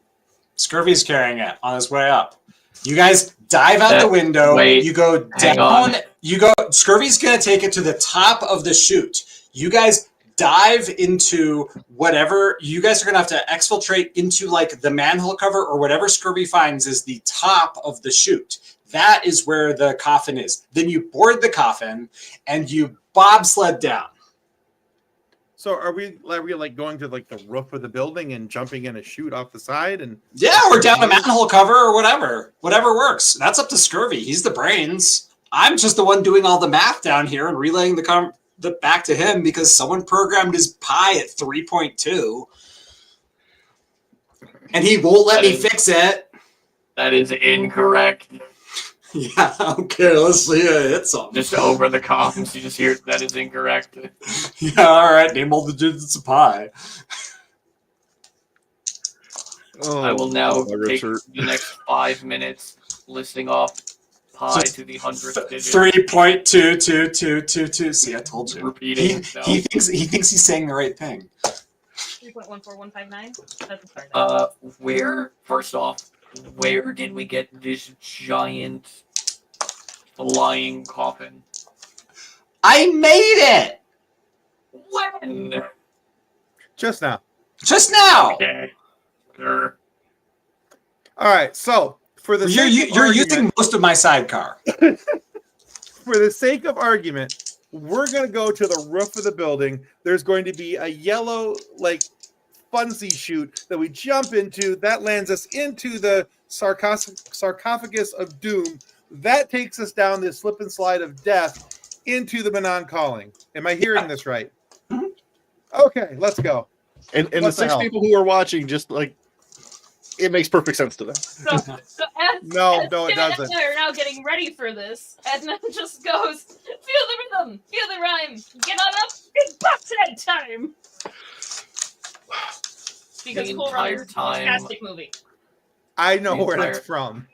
Scurvy's carrying it on his way up. You guys dive out the window. You go down. Scurvy's going to take it to the top of the chute. You guys dive into whatever. You guys are going to have to exfiltrate into like the manhole cover or whatever Scurvy finds is the top of the chute. That is where the coffin is. Then you board the coffin and you bobsled down. So are we like going to like the roof of the building and jumping in a chute off the side? And yeah, or down a manhole cover or whatever works. That's up to Scurvy. He's the brains. I'm just the one doing all the math down here and relaying the back to him because someone programmed his pi at 3.2 and he won't let me fix it. That is incorrect. Yeah, okay, let's see it hit something. Just over the comms, you just hear that is incorrect. Yeah, all right, name all the digits of pi. I will now take the next 5 minutes listing off pi to the 100th digit. 3.22222. See, I told you. Repeating. He thinks he's saying the right thing. 3.14159. That's the start. First off, where did we get this giant flying coffin? I made it! When? just now. Just now! Okay. Sure. All right. So for the You're using most of my sidecar. For the sake of argument, we're going to go to the roof of the building. There's going to be a yellow, like, funsy chute that we jump into. That lands us into the sarcophagus of doom. That takes us down this slip and slide of death into the Manon Calling. Am I hearing this right? Mm-hmm. Okay, let's go. And the What the 6 hell? people who are watching, just like, it makes perfect sense to them. So as No, as it Tim and doesn't. Edna are now getting ready for this. Edna just goes, feel the rhythm, feel the rhyme, get on up, it's bobsled time. Because The Cool entire Runnings is a time- fantastic movie. I know The where entire- that's from.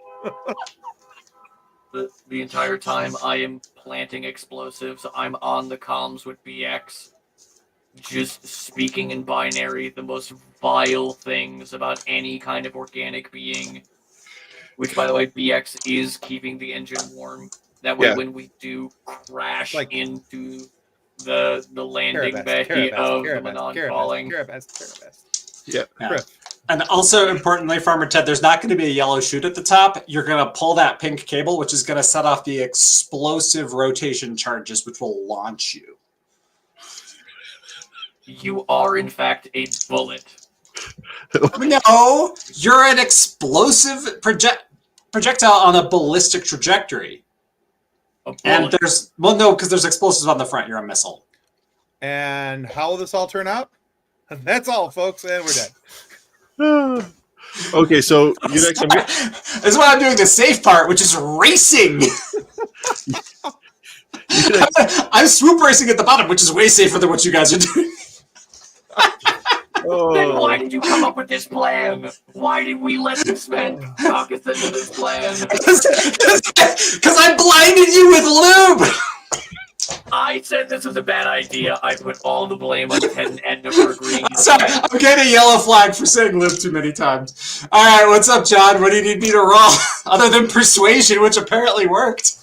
the entire time I am planting explosives. I'm on the comms with BX, just speaking in binary the most vile things about any kind of organic being. Which, by the way, BX is keeping the engine warm. That way, Yeah. when we do crash Like- into the landing bay of the Manon falling, Carabas. Yeah. Yeah. And also, importantly, Farmer Ted, there's not going to be a yellow chute at the top. You're going to pull that pink cable, which is going to set off the explosive rotation charges, which will launch you. you are, in fact, a bullet. No, you're an explosive projectile on a ballistic trajectory. A bullet. And there's, well, no, because there's explosives on the front. You're a missile. And how will this all turn out? That's all, folks, and we're dead. Okay, so you next. This is why I'm doing the safe part, which is racing. I'm swoop racing at the bottom, which is way safer than what you guys are doing. Then why did you come up with this plan? Why did we let this man talk us into this plan? Because I blinded you with lube. I said this was a bad idea. I put all the blame on Ted and Edna for agreeing. Sorry, I'm getting a yellow flag for saying lube too many times. All right, what's up, John? What do you need me to roll? Other than persuasion, which apparently worked.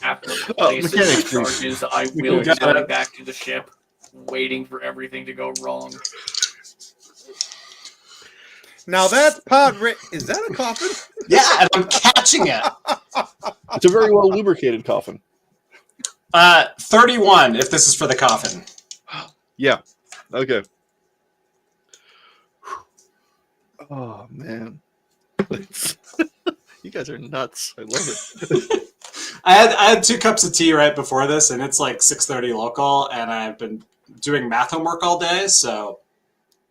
After placing mechanics, the charges, I will go back to the ship, waiting for everything to go wrong. Now that's pod. Is that a coffin? Yeah, and I'm catching it. It's a very well lubricated coffin. 31, if this is for the coffin. Yeah. Okay. Oh man, you guys are nuts. I love it. I had 2 cups of tea right before this, and it's like 6:30 local, and I've been doing math homework all day, so...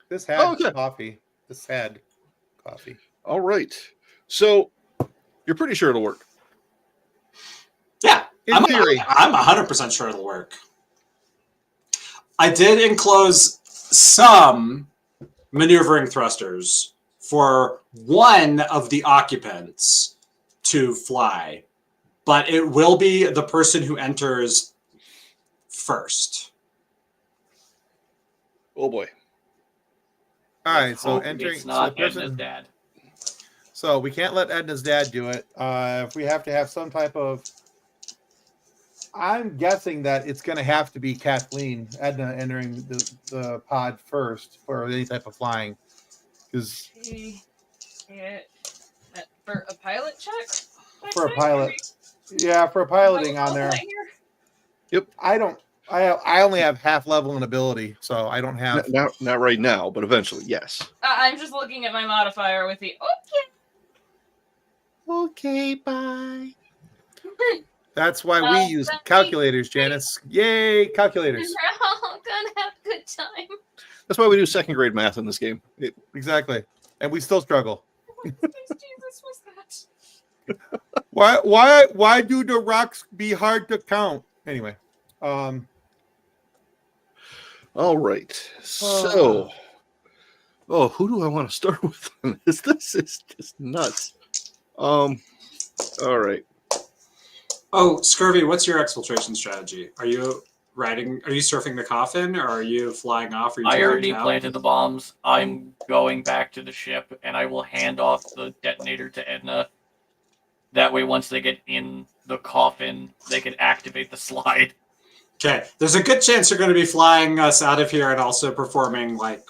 This had coffee. This had coffee. All right. So you're pretty sure it'll work. Yeah. In theory. I'm 100% sure it'll work. I did enclose some maneuvering thrusters for one of the occupants to fly, but it will be the person who enters first. Oh boy. All right, so Hope entering. it's not so, Edna's dad. so we can't let Edna's dad do it. If we have to have some type of, I'm guessing that it's going to have to be Kathleen, Edna, entering the pod first for any type of flying, because For a pilot check? for a pilot, yeah, for piloting on there. Yep. I only have half level in ability, so I don't have. Not right now, but eventually, yes. I'm just looking at my modifier with the Okay, bye. That's why Oh, we use that's calculators, Janice. Yay, calculators. We're all gonna have a good time. That's why we do second grade math in this game. Exactly. And we still struggle. Jesus was that? Why do the rocks be hard to count? Anyway. All right. So, who do I want to start with? This is just nuts. All right. Oh, Scurvy, what's your exfiltration strategy? Are you surfing the coffin, or are you flying off? Or are you I already out? planted the bombs. I'm going back to the ship, and I will hand off the detonator to Edna. That way, once they get in the coffin, they can activate the slide. Okay, there's a good chance you're going to be flying us out of here and also performing, like,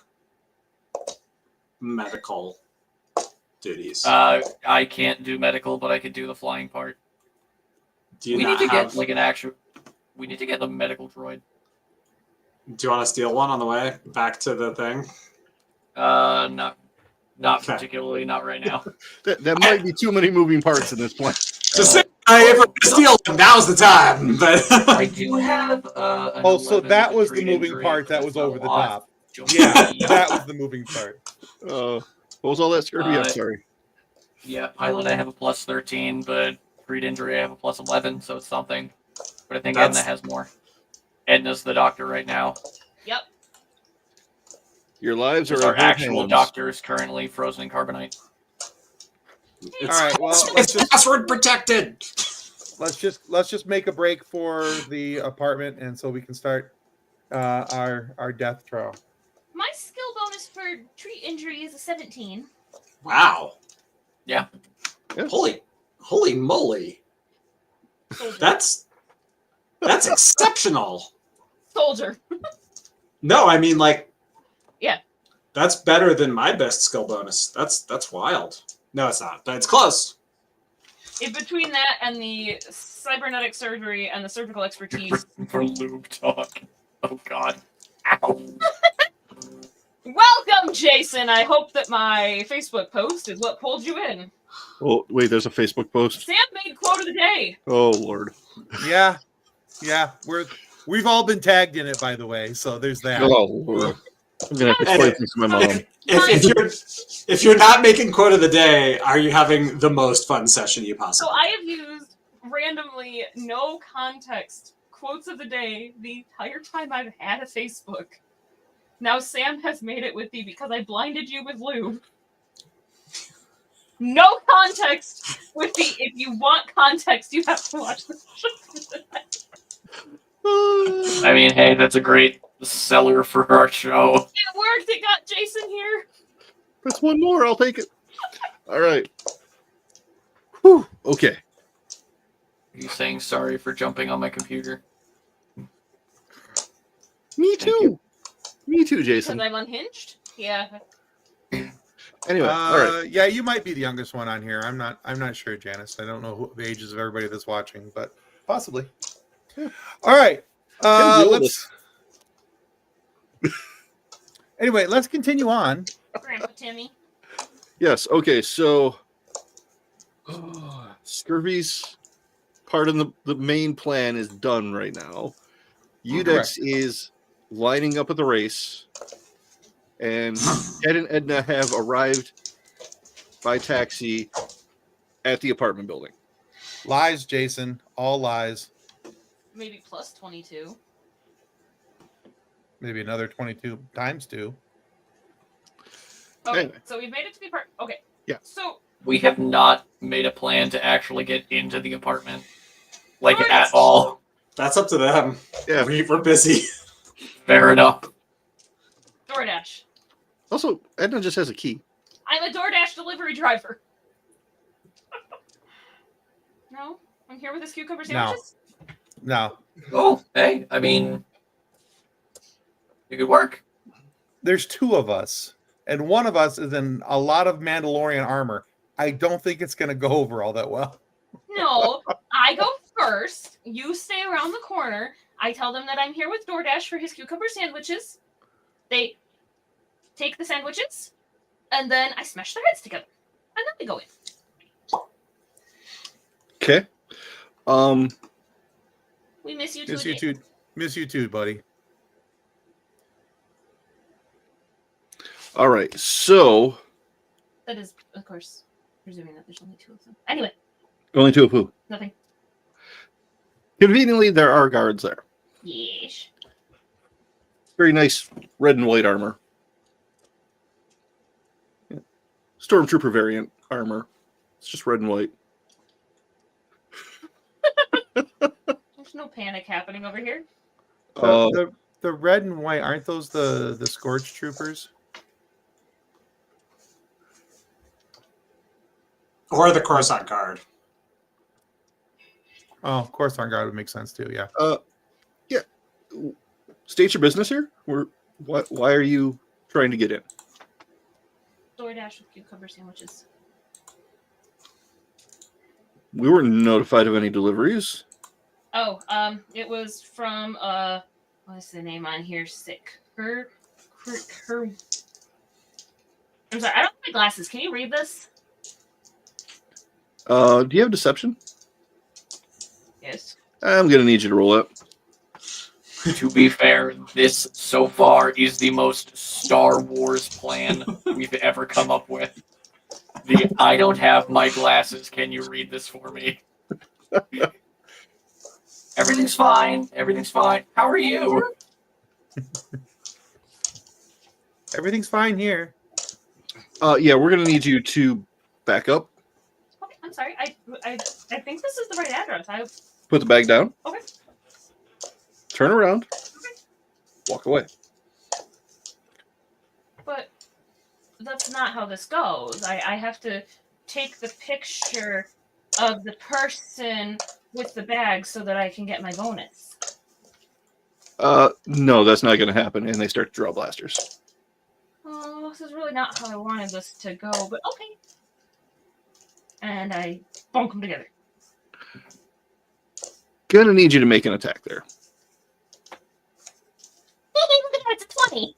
medical duties. I can't do medical, but I could do the flying part. Do you We not need to have, get like an actual. We need to get the medical droid. Do you want to steal one on the way back to the thing? Not Okay. particularly, not right now. That might be too many moving parts in this plan. Just say, if we're going to steal one, now's the time. But I do have. Oh, so that was the moving part that was over the top. Yeah, that was the moving part. What was all that, Scurvy? I'm sorry. Yeah, pilot I have a plus 13, but creed injury I have a plus 11, so it's something. But I think That's- Edna has more. Edna's the doctor right now. Yep. Your lives are Because in our both actual hands. doctor is currently frozen in carbonite. It's, All right, well, it's let's just- password protected. let's just make a break for the apartment, and so we can start our death trial. My skill bonus for tree injury is a 17. Wow. Yeah. Holy moly. Soldier. That's exceptional. Soldier. No, I mean like Yeah. That's better than my best skill bonus. That's wild. No, it's not, but it's close. In between that and the cybernetic surgery and the surgical expertise. For lube talk. Oh god. Ow. Welcome, Jason. I hope that my Facebook post is what pulled you in. Oh, wait, there's a Facebook post. Sam made quote of the day. Oh, Lord. Yeah, we've all been tagged in it, by the way. So there's that. Oh, Lord. I'm going to have to explain things to my mom. If you're not making quote of the day, are you having the most fun session you So possibly? I have used randomly, no context quotes of the day the entire time I've had a Facebook. Now Sam has made it with me because I blinded you with lube. No context with the if you want context, you have to watch the show. I mean, hey, that's a great seller for our show. It worked, it got Jason here. That's one more. I'll take it. All right. Whew. Okay. Are you saying sorry for jumping on my computer? Me Thank too. you. Me too, Because Jason. I'm unhinged? Yeah. Anyway, all right. Yeah, you might be the youngest one on here. I'm not sure, Janice. I don't know the ages of everybody that's watching, but possibly. Yeah. All right. Can't deal with Let's. Anyway, let's continue on. Grandpa Timmy. Yes. Okay. So, Scurvy's part of the main plan is done right now. Udex Correct. is lining up at the race, and Ed and Edna have arrived by taxi at the apartment building. Lies, Jason. All lies. Maybe plus 22. Maybe another 22 times 2. Okay, Anyway. so we've made it to the apartment. Okay. Yeah. So, We have not made a plan to actually get into the apartment. Like, Alright. at all. That's up to them. Yeah. We're busy. Fair enough. DoorDash. Also, Edna just has a key. I'm a DoorDash delivery driver. No? I'm here with this cucumber No. sandwiches? No, Oh, hey, I mean, it could work. there's 2 of us, and one of us is in a lot of Mandalorian armor. I don't think it's going to go over all that well. No, I go first. You stay around the corner. I tell them that I'm here with DoorDash for his cucumber sandwiches. They take the sandwiches, and then I smash their heads together. And then they go in. Okay. We miss you too. Miss you too. Miss you too, buddy. All right. So, That is, of course, presuming that there's only 2 of them. Anyway, only 2 of who? nothing. Conveniently, there are guards there. Yeesh. Very nice red and white armor. Yeah. Stormtrooper variant armor. It's just red and white. There's no panic happening over here. The red and white, aren't those the Scorch Troopers? Or the Coruscant Guard. Oh, of course, on guard would make sense too. Yeah. State your business here. Why are you trying to get in? DoorDash with cucumber sandwiches. We weren't notified of any deliveries. Oh, it was from what's the name on here? Sick. I'm sorry, I don't have my glasses. Can you read this? Do you have deception? Yes. I'm gonna need you to roll it. To be fair, this so far is the most Star Wars plan we've ever come up with. I don't have my glasses. Can you read this for me? Everything's fine. Everything's fine. How are you? Everything's fine here. Yeah, we're gonna need you to back up, Okay, I'm sorry. I think this is the right address. put the bag down, Okay. turn around, walk away. But that's not how this goes. I have to take the picture of the person with the bag so that I can get my bonus. No, that's not gonna happen. And they start to draw blasters. Oh, this is really not how I wanted this to go, but okay. And I bonk them together. Gonna need you to make an attack there. It's a 20.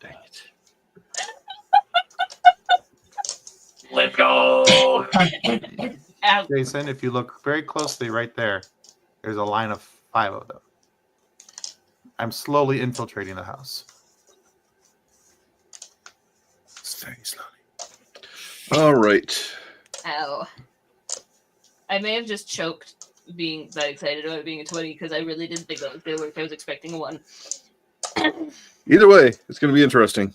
Dang it. Let's go. Ow. Jason, if you look very closely right there, there's a line of 5 of them. I'm slowly infiltrating the house. Very slowly. All right. Ow. I may have just choked being that excited about it being a 20 because I really didn't think that was going to work. I was expecting a 1. Either way, it's gonna be interesting.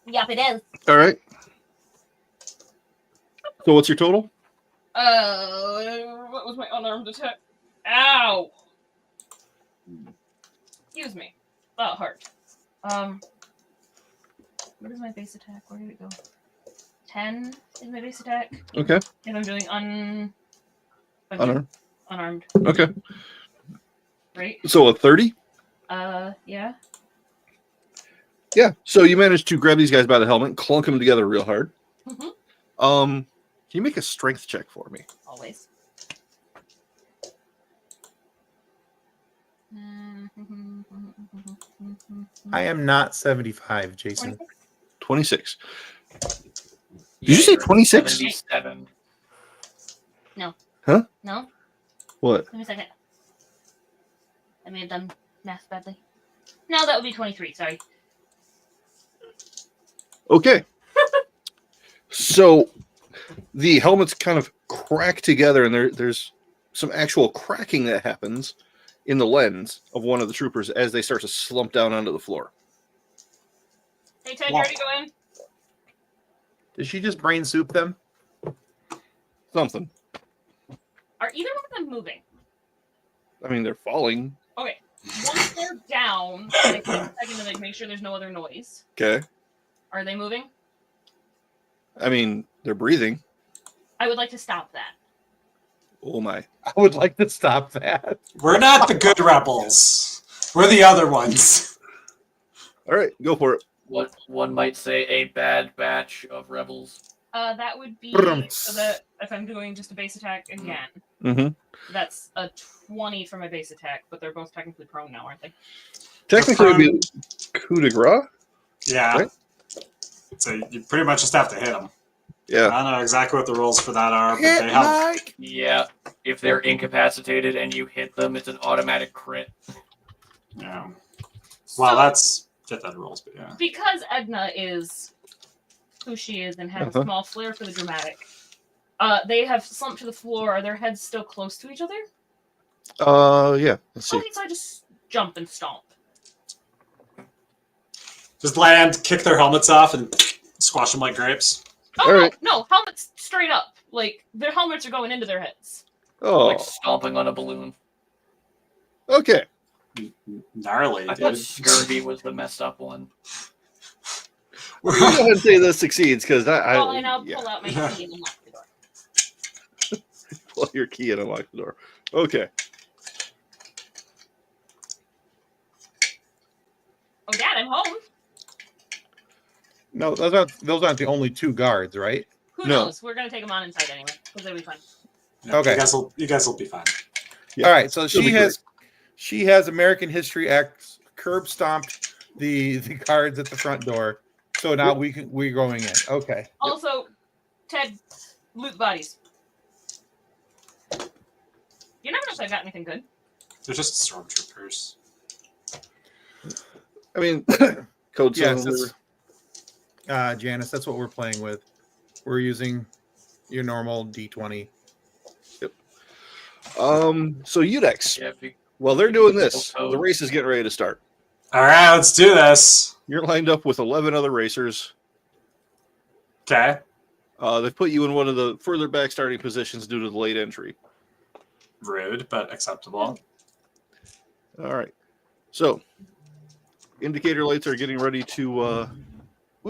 Yep, it is. All right. So what's your total? What was my unarmed attack? Ow! Excuse me. That hurt. What is my base attack? Where did it go? 10 is my base attack. Okay. If I'm doing unarmed. Okay. Right? So a 30? Yeah. Yeah. So you managed to grab these guys by the helmet, clunk them together real hard. Mm-hmm. Can you make a strength check for me? Always. I am not 75, Jason. 26. Did you say 26? 77. No. Huh? No? What? Give me a second. I may have done math badly. No, that would be 23, sorry. Okay. So the helmets kind of crack together, and there's some actual cracking that happens in the lens of one of the troopers as they start to slump down onto the floor. Hey, Ted, you ready to go in? Did she just brain soup them? Something. Are either one of them moving? I mean, they're falling. Okay. Once they're down, I take a second to make sure there's no other noise. Okay. Are they moving? I mean, they're breathing. I would like to stop that. Oh my. I would like to stop that. We're not the good rebels. We're the other ones. All right, go for it. What one might say a bad batch of rebels. That would be so that if I'm doing just a base attack again, Mm-hmm. that's a 20 for my base attack, but they're both technically prone now, aren't they? Technically, it would be coup de grace. Yeah. Right. So you pretty much just have to hit them. Yeah. I don't know exactly what the rules for that are, but they have. Yeah, if they're incapacitated and you hit them, it's an automatic crit. Yeah. Well, that's get that rules, but yeah. Because Edna is who she is and has a small flair for the dramatic. They have slumped to the floor. Are their heads still close to each other? Yeah. Let's see. Okay, so I just jump and stomp. Just land, kick their helmets off, and squash them like grapes. Oh, All no, right. no, helmets straight up. Like, their helmets are going into their heads. Oh. Like stomping on a balloon. Okay. Gnarly, I thought dude. Scurvy was the messed up one. We're going to go ahead and say this succeeds because Well, and I'll pull out my key and unlock the door. pull your key and unlock the door. Okay. Oh, Dad, I'm home. No, those aren't the only 2 guards, right? Who No. knows? We're going to take them on inside anyway, because they'll be fun. Yeah, Okay. You guys will be fine. Yeah. All right, so It'll be she has American History X curb stomped the guards at the front door. So now we're going in. Okay. Also, Ted, loot bodies. You never know if I got anything good. They're just stormtroopers. I mean, code Yes, seven. Janice, that's what we're playing with. We're using your normal D20. So Udex, Yeah, if you- while they're doing this, the race is getting ready to start. All right, let's do this. You're lined up with 11 other racers. Okay. They've put you in one of the further back starting positions due to the late entry. Rude, but acceptable. All right. So, indicator lights are getting ready to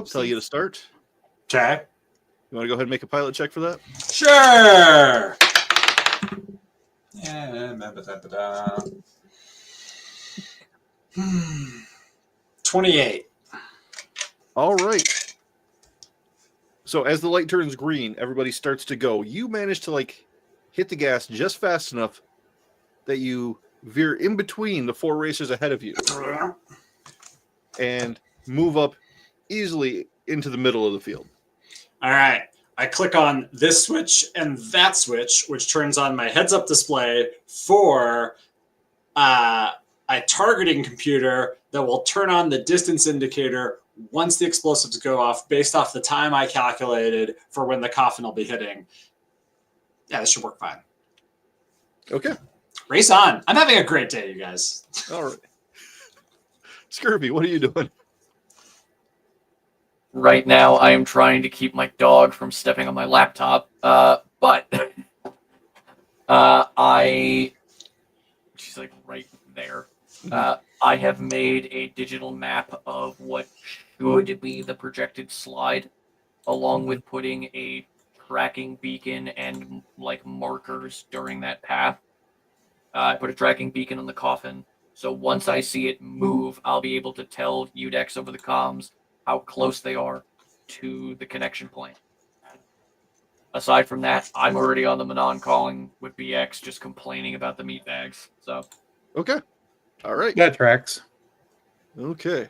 tell you to start. Okay. You want to go ahead and make a pilot check for that? Sure. Yeah. 28. All right. So as the light turns green, everybody starts to go. You manage to hit the gas just fast enough that you veer in between the 4 racers ahead of you and move up easily into the middle of the field. All right. I click on this switch and that switch, which turns on my heads-up display for a targeting computer that will turn on the distance indicator once the explosives go off based off the time I calculated for when the coffin will be hitting. Yeah, this should work fine. Okay. Race on. I'm having a great day, you guys. All right. Scurvy, what are you doing? Right now, I am trying to keep my dog from stepping on my laptop, but she's like right there. I have made a digital map of what should be the projected slide, along with putting a tracking beacon and markers during that path. I put a tracking beacon on the coffin, so once I see it move, I'll be able to tell Udex over the comms how close they are to the connection point. Aside from that, I'm already on the Manon calling with BX, just complaining about the meat bags. So, Okay. All right. That tracks. Okay.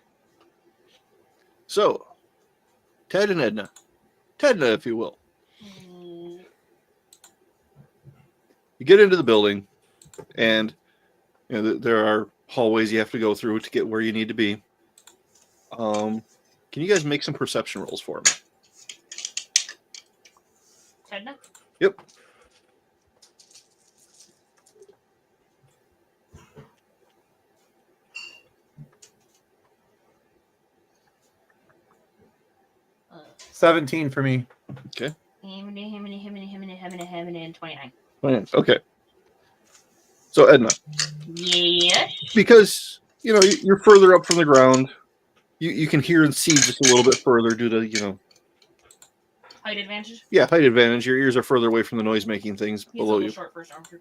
So, Ted and Edna. Tedna, if you will. You get into the building, and there are hallways you have to go through to get where you need to be. Can you guys make some perception rolls for me? Edna? Yep. Uh, 17 for me. Okay. and 29. Okay. So Edna, Yeah. because you're further up from the ground, you can hear and see just a little bit further due to Height advantage? height advantage. Your ears are further away from the noise making things He's a below little you. short for a stormtrooper.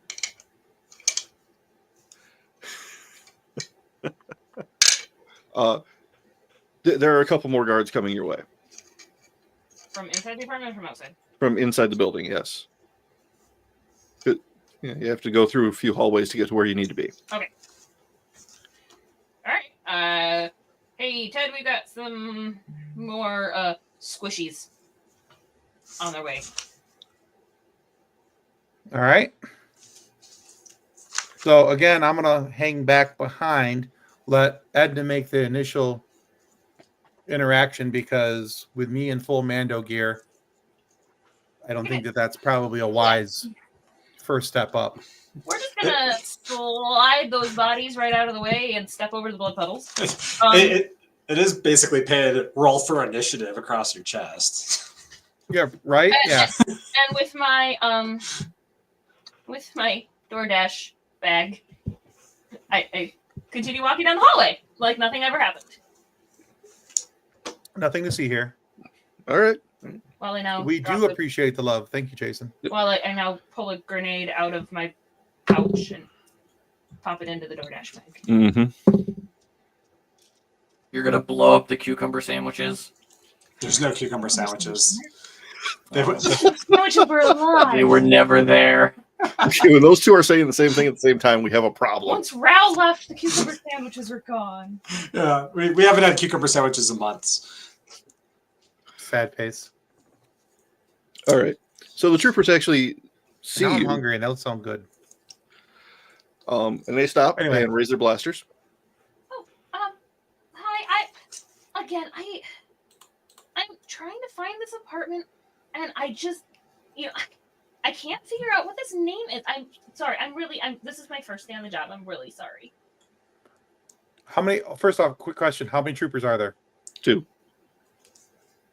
There are a couple more guards coming your way From inside the apartment or from outside? from inside the building. Yes. You have to go through a few hallways to get to where you need to be. Okay. Alright. Hey, Ted, we got some more squishies on their way. All right. So again, I'm gonna hang back behind, let Edna make the initial interaction, because with me in full Mando gear, I don't think that's probably a wise first step up. We're just gonna slide those bodies right out of the way and step over the blood puddles. It is basically paid roll for initiative across your chest. Yeah, right? Yeah. And with my DoorDash bag, I continue walking down the hallway like nothing ever happened. Nothing to see here. All right. While I now We do appreciate the love. Thank you, Jason. While I now pull a grenade out of my pouch and pop it into the DoorDash bag. Mm-hmm. you're gonna blow up the cucumber sandwiches. There's no cucumber sandwiches. Sandwiches were alive. They were never there. When those two are saying the same thing at the same time, we have a problem. Once Rao left, the cucumber sandwiches were gone. Yeah, we haven't had cucumber sandwiches in months. Sad face. All right. So the troopers actually see Now I'm you, hungry, and that would sound good. and they stop Anyway. and raise their blasters. Hi. I'm trying to find this apartment, and I just, I can't figure out what this name is. I'm sorry. This is my first day on the job. I'm really sorry. How many? First off, quick question: how many troopers are there? 2.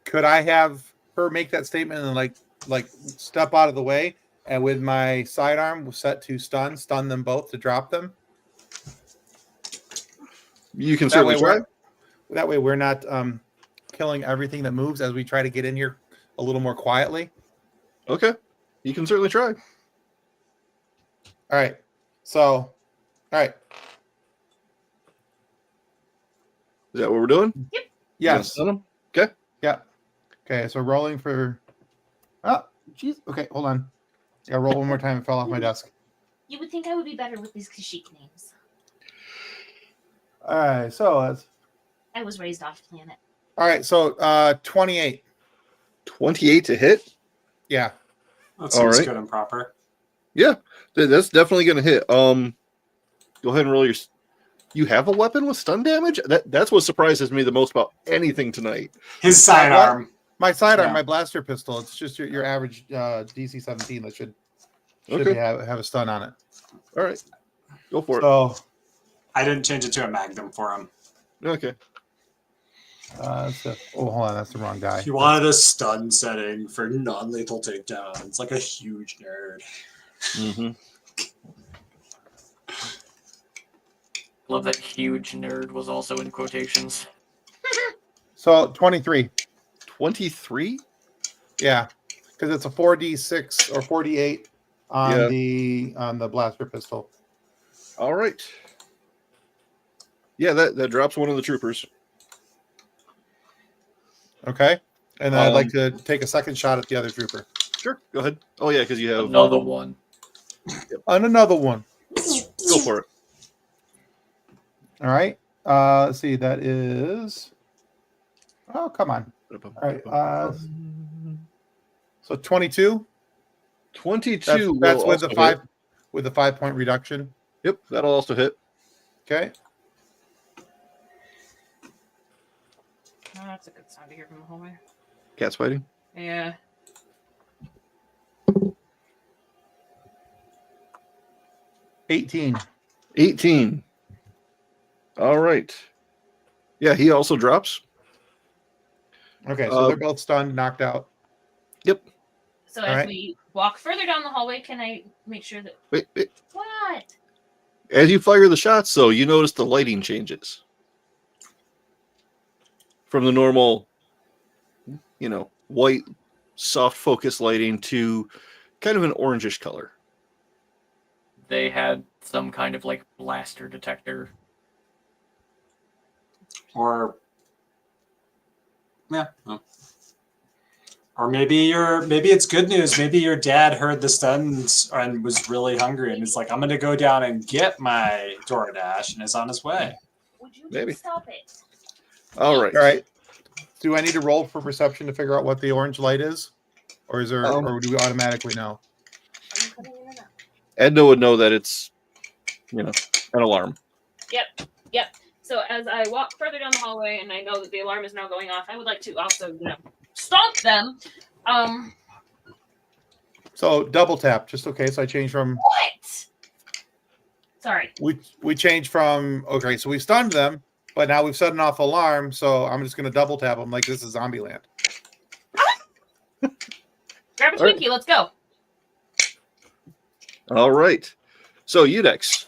Could I have her make that statement and like step out of the way, and with my sidearm set to stun them both to drop them? You can certainly try. That way, we're not killing everything that moves as we try to get in here a little more quietly. Okay. You can certainly try. All right. So, all right. Is that what we're doing? Yep. Yes. Stun 'em? Okay. Yeah. Okay. So rolling for. Oh, jeez. Okay. Hold on. I gotta roll one more time. It fell off my desk. You would think I would be better with these Kashyyyk names. All right. So that's. I was raised off planet. All right. So 28. 28 to hit. Yeah. That seems Alright. good and proper. Yeah, that's definitely going to hit. Go ahead and roll your. You have a weapon with stun damage? That's what surprises me the most about anything tonight. His sidearm. My sidearm, Yeah. my blaster pistol. It's just your average DC 17 that should Okay. have a stun on it. All right, go for So I didn't change it to a magnum for him. it. Okay. hold on, that's the wrong guy. He wanted a stun setting for non-lethal takedowns, like a huge nerd. Mm-hmm. Love that huge nerd was also in quotations. So 23. 23. Yeah, because it's a 4d6 or 4d8 on the blaster pistol. All right. Yeah, that drops one of the troopers. Okay, and then I'd like to take a second shot at the other trooper. Sure, go ahead. Oh yeah, because you have Another one. On another one. Go for it. All right. Let's see. That is. Oh, come on. All right. So 22. 22. That's will with the also 5 hit. with the 5-point reduction. Yep, that'll also hit. Okay. Oh, that's a good sound to hear from the hallway. Cats fighting. Yeah. $18. 18. All right. Yeah, he also drops. Okay, so they're both stunned, knocked out. Yep. So All as right. we walk further down the hallway, can I make sure that Wait. what? As you fire the shots, though, you notice the lighting changes from the normal, white, soft focus lighting to kind of an orangish color. They had some kind of like blaster detector. Or yeah. No. Or maybe it's good news. Maybe your dad heard the stuns and was really hungry and is like, I'm gonna go down and get my DoorDash and is on his way. Would you Maybe. stop it? All right. All right. Do I need to roll for perception to figure out what the orange light is? Or is there or do we automatically know? Are you putting it in a Edna would know that it's, an alarm. Yep. So as I walk further down the hallway and I know that the alarm is now going off, I would like to also, stomp them. So double tap, just okay. So I changed from What? Sorry. we changed from okay, so we stunned them, but now we've set an off alarm, so I'm just gonna double tap them like this is Zombieland. Grab a Twinkie, let's go. All right. So, Udex,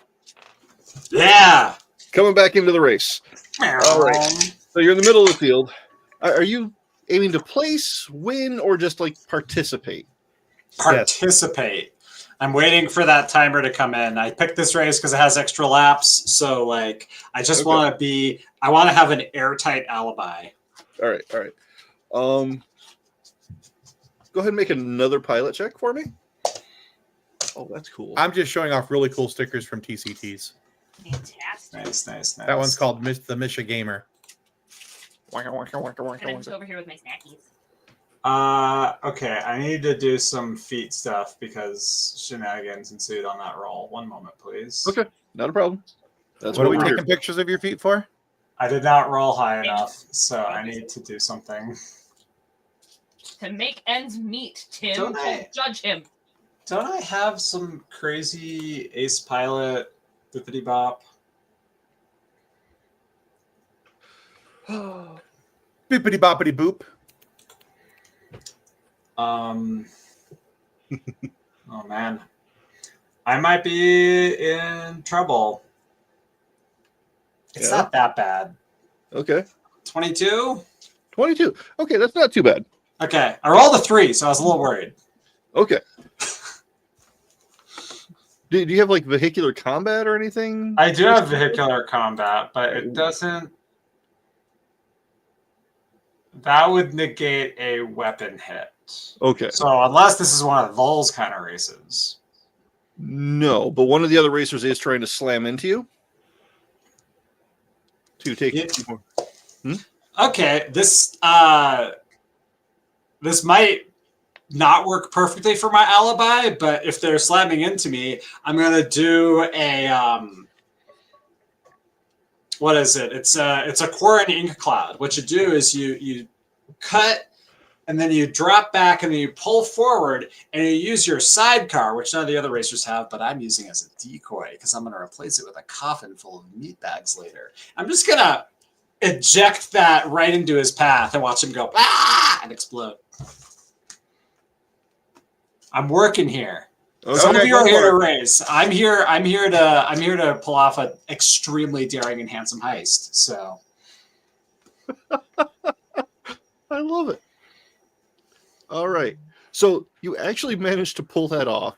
Yeah. coming back into the race. All right. So you're in the middle of the field. Are you aiming to place, win, or just like participate? Participate. I'm waiting for that timer to come in. I picked this race because it has extra laps. So I just want to I want to have an airtight alibi. All right. Go ahead and make another pilot check for me. Oh, that's cool. I'm just showing off really cool stickers from TCTs. Fantastic. Nice. That one's called the Misha Gamer. And I'm just over here with my snackies. Okay, I need to do some feet stuff because shenanigans ensued on that roll. One moment, please. Okay, not a problem. That's What are we we're taking pictures of your feet for? I did not roll high enough, so I need to do something. To make ends meet, Tim. Don't I- Don't judge him. Don't I have some crazy ace pilot bippity bop? Bippity boppity boop. Oh man, I might be in trouble. It's Yeah? not that bad. Okay. 22. 22. Okay, that's not too bad. Okay, I rolled a 3, so I was a little worried. Okay. Do you have like vehicular combat or anything? I do have vehicular combat, but it doesn't. That would negate a weapon hit. Okay. So unless this is one of those kind of races. No, but one of the other racers is trying to slam into you. To take Yeah. 2 more. Okay, this might not work perfectly for my alibi, but if they're slamming into me, I'm gonna do a what is it? It's a Quarren ink cloud. What you do is you cut and then you drop back and then you pull forward and you use your sidecar, which none of the other racers have, but I'm using as a decoy because I'm going to replace it with a coffin full of meat bags later. I'm just going to eject that right into his path and watch him go and explode. I'm working here. Some of you are here to race. I'm here to pull off an extremely daring and handsome heist. So I love it. All right. So you actually managed to pull that off.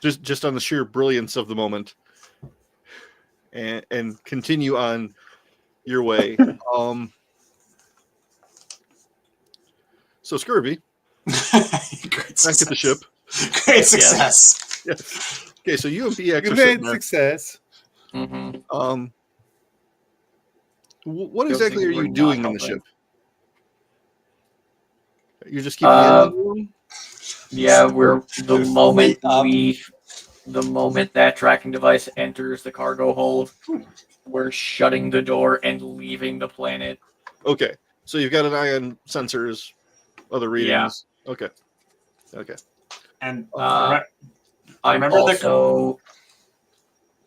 Just on the sheer brilliance of the moment. And continue on your way. So Scurvy, back at the ship. Great success. Yes. Okay, so you and BX are Good sitting there. success. Mm-hmm. What Feels exactly like are we're you doing not on the helping. ship? You're just keeping the engine going? Yeah, the moment that tracking device enters the cargo hold, we're shutting the door and leaving the planet. Okay, so you've got an eye on sensors, other readings. Okay. And I'm remember also.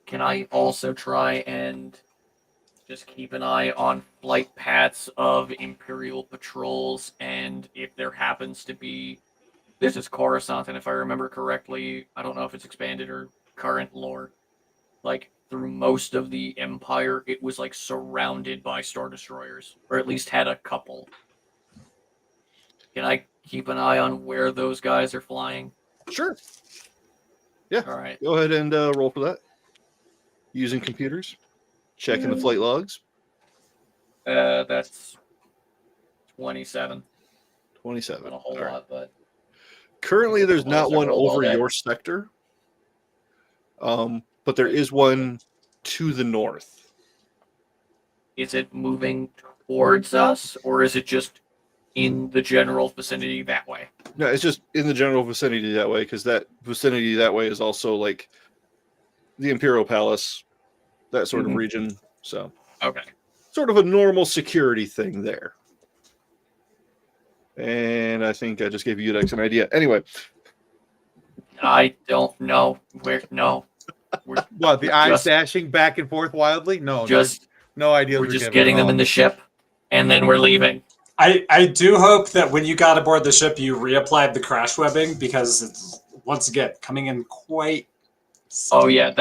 Can I also try and just keep an eye on flight paths of Imperial patrols, and if there happens to be, this is Coruscant, and if I remember correctly, I don't know if it's expanded or current lore, like through most of the Empire, it was like surrounded by Star Destroyers, or at least had a couple. Can I keep an eye on where those guys are flying? Sure. Yeah. All right. Go ahead and roll for that. Using computers, checking the flight logs. That's 27. 27. Not a whole All right. lot, but Currently, there's not Those are one rolled all over day. your sector, but there is one to the north. is it moving towards us, or is it just in the general vicinity that way? No, it's just in the general vicinity that way, because that vicinity that way is also like the Imperial Palace, that sort of region. So, Okay. sort of a normal security thing there. And I think I just gave you an idea. Anyway, I don't know where. No. What, the eyes Just- dashing back and forth wildly? No, Just no idea. we're just getting them in the ship, and then we're leaving. I do hope that when you got aboard the ship, you reapplied the crash webbing because it's once again coming in quite. Oh yeah,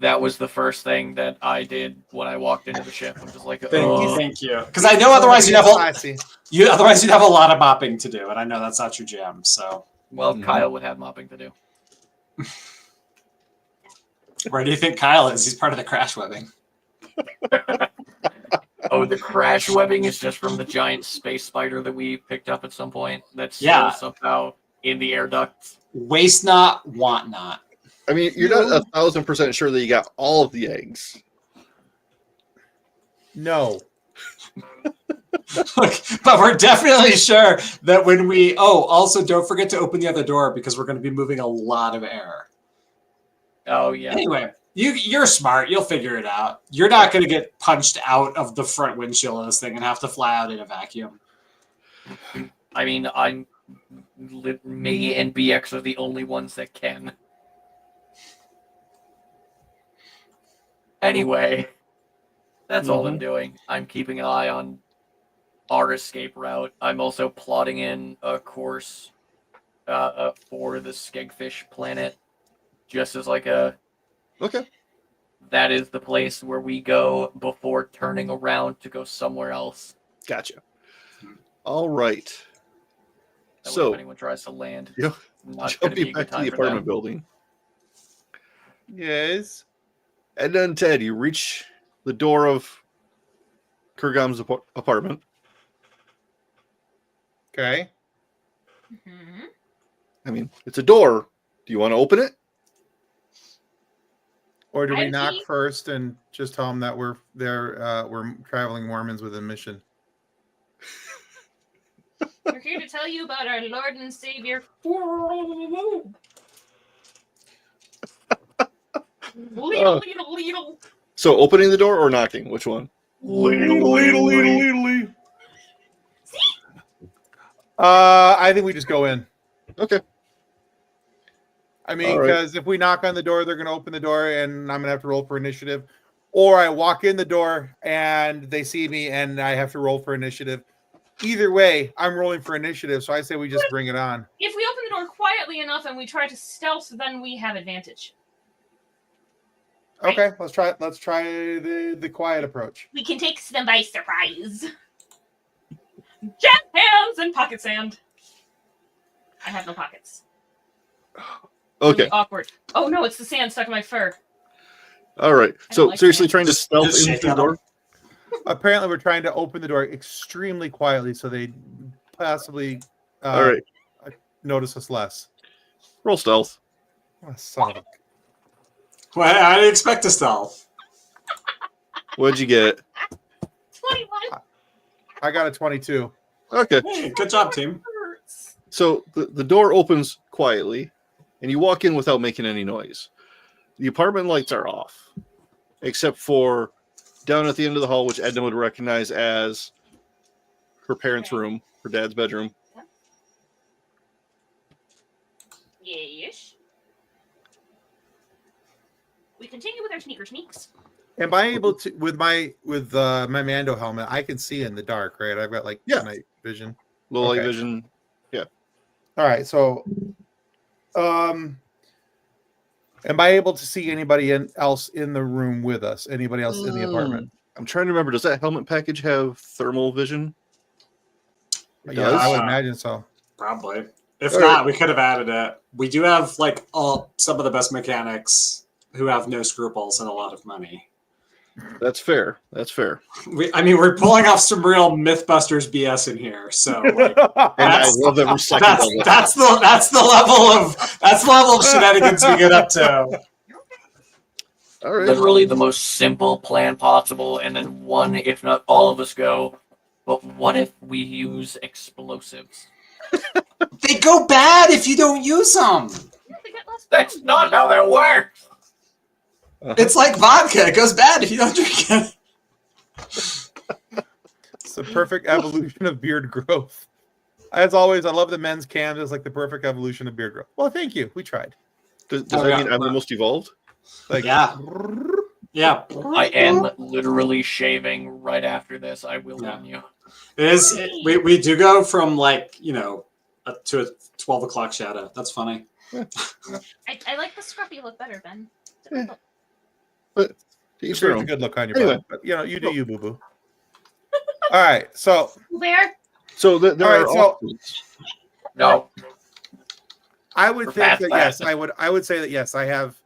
that was the first thing that I did when I walked into the ship. I'm just like, Thank you, because I know otherwise you'd have a lot of mopping to do, and I know that's not your jam. So, well, Kyle would have mopping to do. where do you think Kyle is? He's part of the crash webbing. Oh, the crash webbing is just from the giant space spider that we picked up at some point. That's still somehow in the air ducts. Waste not, want not. I mean, you're not 1,000% sure that you got all of the eggs. No. But we're definitely sure that when we... Oh, also don't forget to open the other door because we're going to be moving a lot of air. Oh, yeah. Anyway, you're smart. You'll figure it out. You're not going to get punched out of the front windshield of this thing and have to fly out in a vacuum. I mean, me and BX are the only ones that can. Anyway, that's all I'm doing. I'm keeping an eye on our escape route. I'm also plotting in a course for the Skegfish planet, just as like a... Okay. That is the place where we go before turning around to go somewhere else. Gotcha. All right. That way So, if anyone tries to land, yeah, not going to be jumping a back good to the time for apartment them. building. Yes. And then, Ted, you reach the door of Khurgom's apartment. Okay. Mhm. I mean, it's a door. Do you want to open it? Or do we I'd knock be- first and just tell them that we're traveling Mormons with a mission? We're here to tell you about our Lord and Savior. Leedle. So, opening the door or knocking? Which one? I think we just go in. Okay. I mean, All right. because if we knock on the door, they're going to open the door, and I'm going to have to roll for initiative. Or I walk in the door and they see me, and I have to roll for initiative. Either way, I'm rolling for initiative, so I say we just bring it on. If we open the door quietly enough and we try to stealth, then we have advantage. Okay, let's try. Let's try the quiet approach. We can take them by surprise. Jet hands and pocket sand. I have no pockets. Okay. Really awkward. Oh no, it's the sand stuck in my fur. All right. I So, don't like seriously, sand. trying to stealth Just into shake the at door? Apparently, we're trying to open the door extremely quietly, so they possibly All right. notice us less. Roll stealth. Oh, son of a- Well, I didn't expect a stealth. What'd you get? 21 I got a 22. Okay. Hey, good job, team. hurts. So the door opens quietly, and you walk in without making any noise. The apartment lights are off, except for down at the end of the hall, which Edna would recognize as her parents' room, her dad's bedroom. Yes. We continue with our sneaks. Am I able to with my Mando helmet? I can see in the dark, right? I've got like Yeah. night vision. Low light Okay. vision. All right, so am I able to see anybody else in the room with us? Anybody else in the apartment? I'm trying to remember. Does that helmet package have thermal vision? It Yeah, does? I would imagine so. Probably. If All not, right. we could have added it. We do have like some of the best mechanics who have no scruples and a lot of money. That's fair. That's fair. We're pulling off some real MythBusters BS in here. So like, And I That's- love every second of it. that's the level of shenanigans we get up to. All right. Literally the most simple plan possible, and then one, if not all of us go, but what if we use explosives? They go bad if you don't use them. They get less That's not how that works! It's like vodka. It goes bad if you don't drink it. It's the perfect evolution of beard growth. As always, I love the men's cams. It's like the perfect evolution of beard growth. Well, thank you. We tried. Does Oh, that yeah. mean I'm the most evolved? Like, Yeah. Yeah. I am literally shaving right after this. I will Yeah. warn you. We do go from like, to a 12 o'clock shadow. That's funny. I like the scruffy look better, Ben. Yeah. But to each It's a their own. good look on your Anyway. butt. But, you do you, boo boo. All right, so There. So there All right, are so- options. No. I would We're think past that that. yes, I would say that yes, I have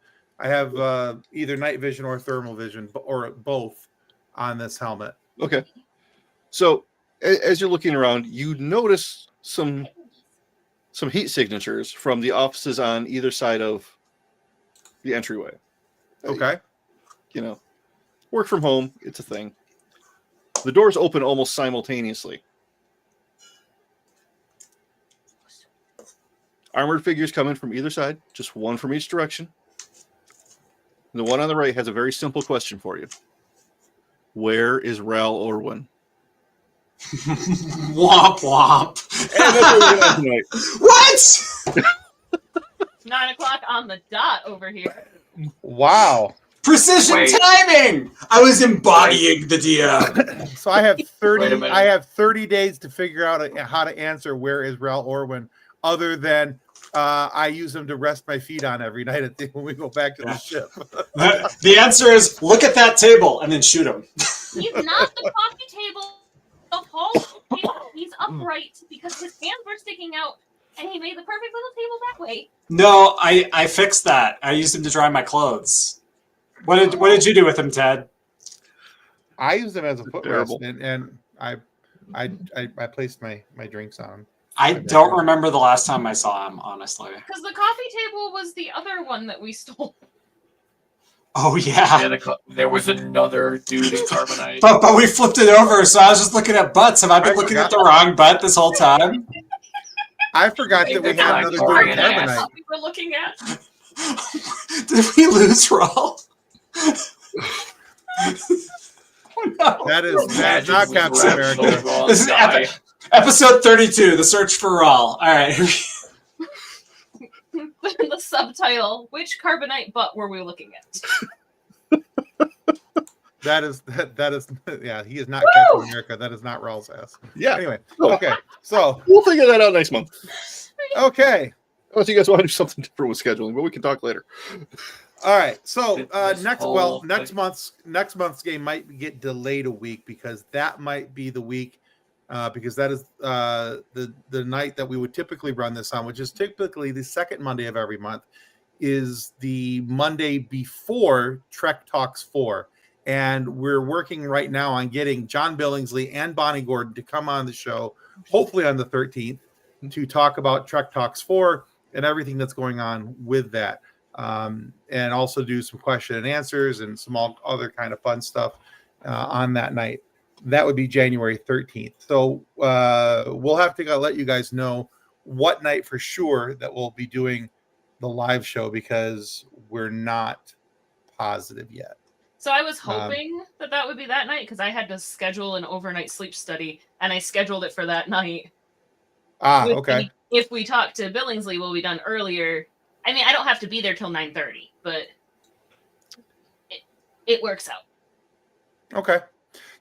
either night vision or thermal vision, or both on this helmet. Okay. So as you're looking around, you notice some heat signatures from the offices on either side of the entryway. Okay. Work from home, it's a thing. The doors open almost simultaneously. Armored figures come in from either side, just one from each direction. And the one on the right has a very simple question for you. Where is Ral Orwin? Womp womp. And that's what we're gonna have tonight. What? 9 o'clock on the dot over here. Wow. Precision Wait. timing. I was embodying the DM. So I have Wait a 30. minute. I have 30 days to figure out how to answer where is Rel Orwin, other than I use him to rest my feet on every night when we go back to the ship. The answer is look at that table and then shoot him. He's not the coffee table. The Paul's table. He's upright because his hands were sticking out, and he made the perfect little table that way. No, I fixed that. I used him to dry my clothes. What did you do with him, Ted? I used him as a footrest, Terrible. and I placed my drinks on him. I don't remember the last time I saw him, honestly. Because the coffee table was the other one that we stole. Oh yeah. Yeah, there was another dude in Carbonite. But we flipped it over, so I was just looking at butts. Have I been looking at the wrong butt this whole time? I forgot that we had another dude in That's Carbonite. what we were looking at. Did we lose Raul? Oh no. That is not Captain America. This is episode 32, The Search for Raul. All right. The subtitle: Which carbonite butt were we looking at? That is yeah. He is not Woo! Captain America. That is not Raul's ass. Yeah, Anyway, Oh. okay. So we'll figure that out next month. okay. Unless you guys want to do something different with scheduling, but we can talk later. All right. So This next whole next thing. month's game might get delayed a week because that might be the week because that is the night that we would typically run this on, which is typically the second Monday of every month, is the Monday before Trek Talks 4. And we're working right now on getting John Billingsley and Bonnie Gordon to come on the show, hopefully on the 13th, to talk about Trek Talks 4 and everything that's going on with that. And also do some question and answers and some other kind of fun stuff on that night. That would be January 13th. So we'll have to let you guys know what night for sure that we'll be doing the live show because we're not positive yet. So I was hoping that would be that night because I had to schedule an overnight sleep study, and I scheduled it for that night. Okay. If we talk to Billingsley, we'll be done earlier. I mean, I don't have to be there till 9:30, but it works out. Okay.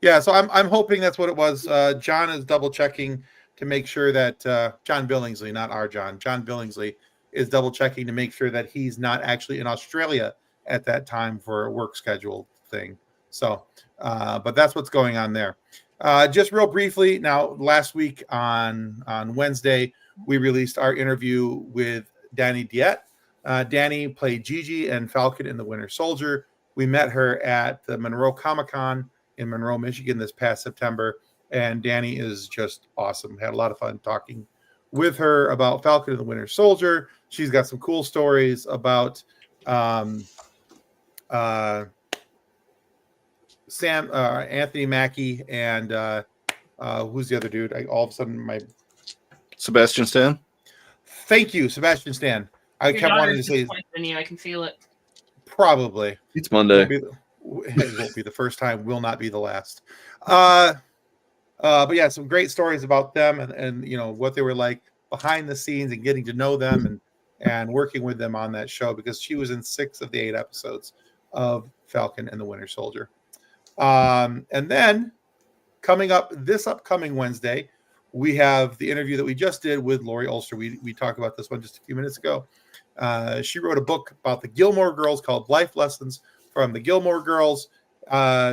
Yeah, so I'm hoping that's what it was. John is double checking to make sure that John Billingsley, not our John Billingsley, is double checking to make sure that he's not actually in Australia at that time for a work schedule thing. So, but that's what's going on there. Just real briefly, now last week on Wednesday, we released our interview with Danny Diet. Danny played Gigi and Falcon in The Winter Soldier. We met her at the Monroe Comic-Con in Monroe, Michigan this past September, and Danny is just awesome. Had a lot of fun talking with her about Falcon and the Winter Soldier. She's got some cool stories about Anthony Mackie and who's the other dude? All of a sudden, Sebastian Stan. Thank you, Sebastian Stan. I Your kept wanting to daughter's say disappointed in you. I can feel it. probably. It's Monday. It won't be the first time. Will not be the last. But yeah, some great stories about them and you know what they were like behind the scenes and getting to know them and working with them on that show because she was in 6 of the 8 episodes of Falcon and the Winter Soldier. And then coming up this upcoming Wednesday, we have the interview that we just did with Lori Ulster. We talked about this one just a few minutes ago. She wrote a book about the Gilmore Girls called Life Lessons from the Gilmore Girls.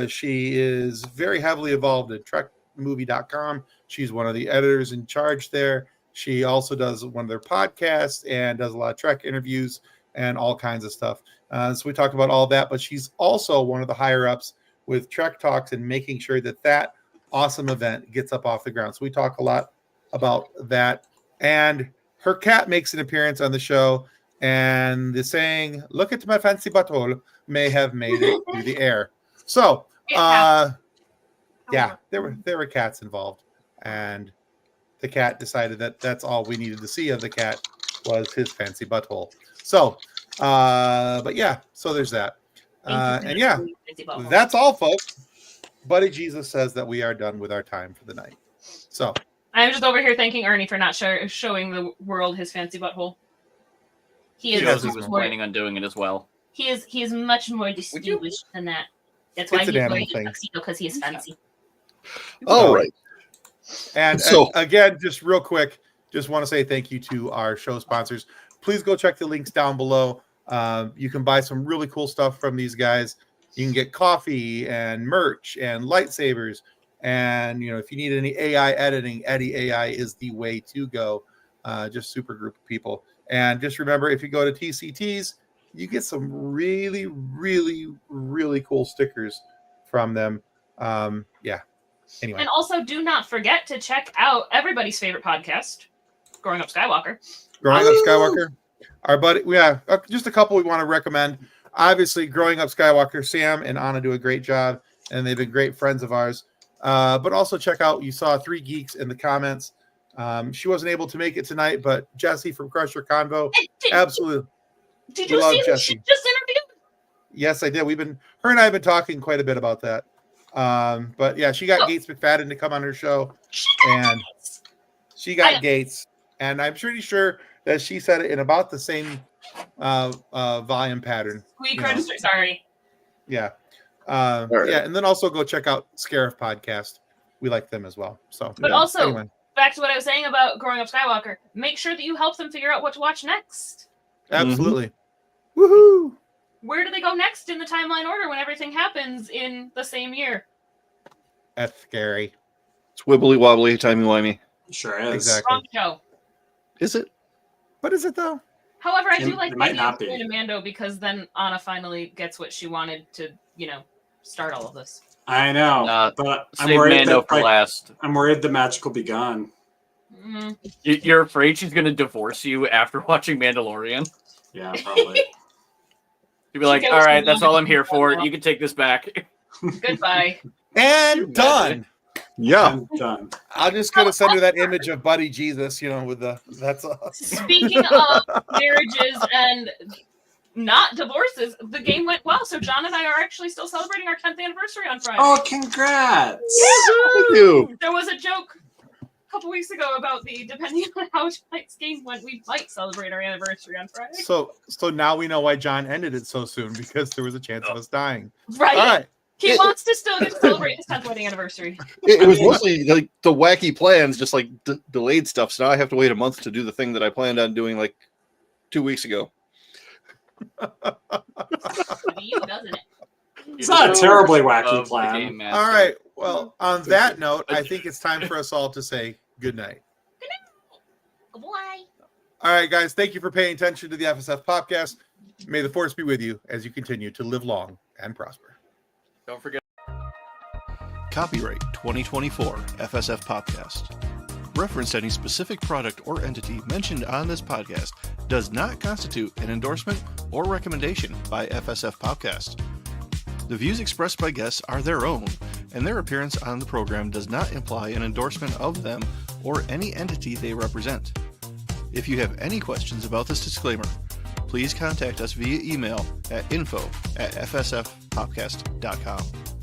She is very heavily involved in TrekMovie.com. She's one of the editors in charge there. She also does one of their podcasts and does a lot of Trek interviews and all kinds of stuff. So we talked about all that, but she's also one of the higher ups with Trek Talks and making sure that awesome event gets up off the ground. So we talk a lot about that. And her cat makes an appearance on the show. And the saying, "Look at my fancy butthole," may have made it through the air. So, yeah, there were cats involved. And the cat decided that that's all we needed to see of the cat was his fancy butthole. So, but yeah, so there's that. And yeah, that's all, folks. Buddy Jesus says that we are done with our time for the night. So I'm just over here thanking Ernie for not showing the world his fancy butthole. He knows he was planning on doing it as well. He is much more distinguished than that. That's why It's he's an wearing animal a thing. tuxedo, because he is fancy. All right. And So- again, just real quick, just want to say thank you to our show sponsors. Please go check the links down below. You can buy some really cool stuff from these guys. You can get coffee and merch and lightsabers. And, if you need any AI editing, Eddie AI is the way to go. Just super group of people. And just remember, if you go to TCTs, you get some really, really, really cool stickers from them. Yeah. Anyway. And also, do not forget to check out everybody's favorite podcast, Growing Up Skywalker. Growing Up Skywalker. Our buddy, just a couple we want to recommend. Obviously, Growing Up Skywalker, Sam and Anna do a great job, and they've been great friends of ours. But also check out, you saw 3 Geeks in the comments. She wasn't able to make it tonight, but Jesse from Crusher Convo, absolutely. Did We you love see who Jesse. she just interviewed? Yes, I did. Her and I have been talking quite a bit about that. But yeah, she got Oh. Gates McFadden to come on her show, She got and it. she got I- Gates, and I'm pretty sure that she said it in about the same volume pattern. Squeak you know. register. Sorry. Yeah. right. Yeah, and then also go check out Scarif Podcast. We like them as well. So, But yeah. also, Anyway, back to what I was saying about Growing Up Skywalker. Make sure that you help them figure out what to watch next. absolutely. Woohoo! Where do they go next in the timeline order when everything happens in the same year? That's scary. It's wibbly wobbly, timey wimey. Sure is. Exactly. Wrong show. Is it? What is it though? However, I do It like the might idea not of be. going to Mando, because then Anna finally gets what she wanted to, start all of this. I know, Uh, but I'm Save worried Mando that, for last. I'm worried the magic will be gone. Mm. You're afraid she's gonna divorce you after watching Mandalorian? Yeah, probably. You'd be like, She all goes right, to that's all I'm here Mandalorian. for. You can take this back. Goodbye. And done. Yeah. I'm done. I'm just gonna send her that image of Buddy Jesus, with that's Speaking of marriages and not divorces, the game went well. So John and I are actually still celebrating our 10th anniversary on Friday. Oh, congrats! Thank you. There was a joke a couple weeks ago about depending on how tonight's game went, we might celebrate our anniversary on Friday. so now we know why John ended it so soon, because there was a chance of us dying. Right? All right. He wants to still get to celebrate his 10th wedding anniversary. It was mostly like the wacky plans, just like delayed stuff. So now I have to wait a month to do the thing that I planned on doing like 2 weeks ago. With you, doesn't it? It's not a terribly wacky Of the plan. Game Master. All right. Well, on that note, I think it's time for us all to say good night. Goodbye. All right, guys. Thank you for paying attention to the FSF podcast. May the force be with you as you continue to live long and prosper. Don't forget. Copyright 2024 FSF Podcast. Reference to any specific product or entity mentioned on this podcast does not constitute an endorsement or recommendation by FSF Podcast. The views expressed by guests are their own, and their appearance on the program does not imply an endorsement of them or any entity they represent. If you have any questions about this disclaimer, please contact us via email at info@fsfpodcast.com.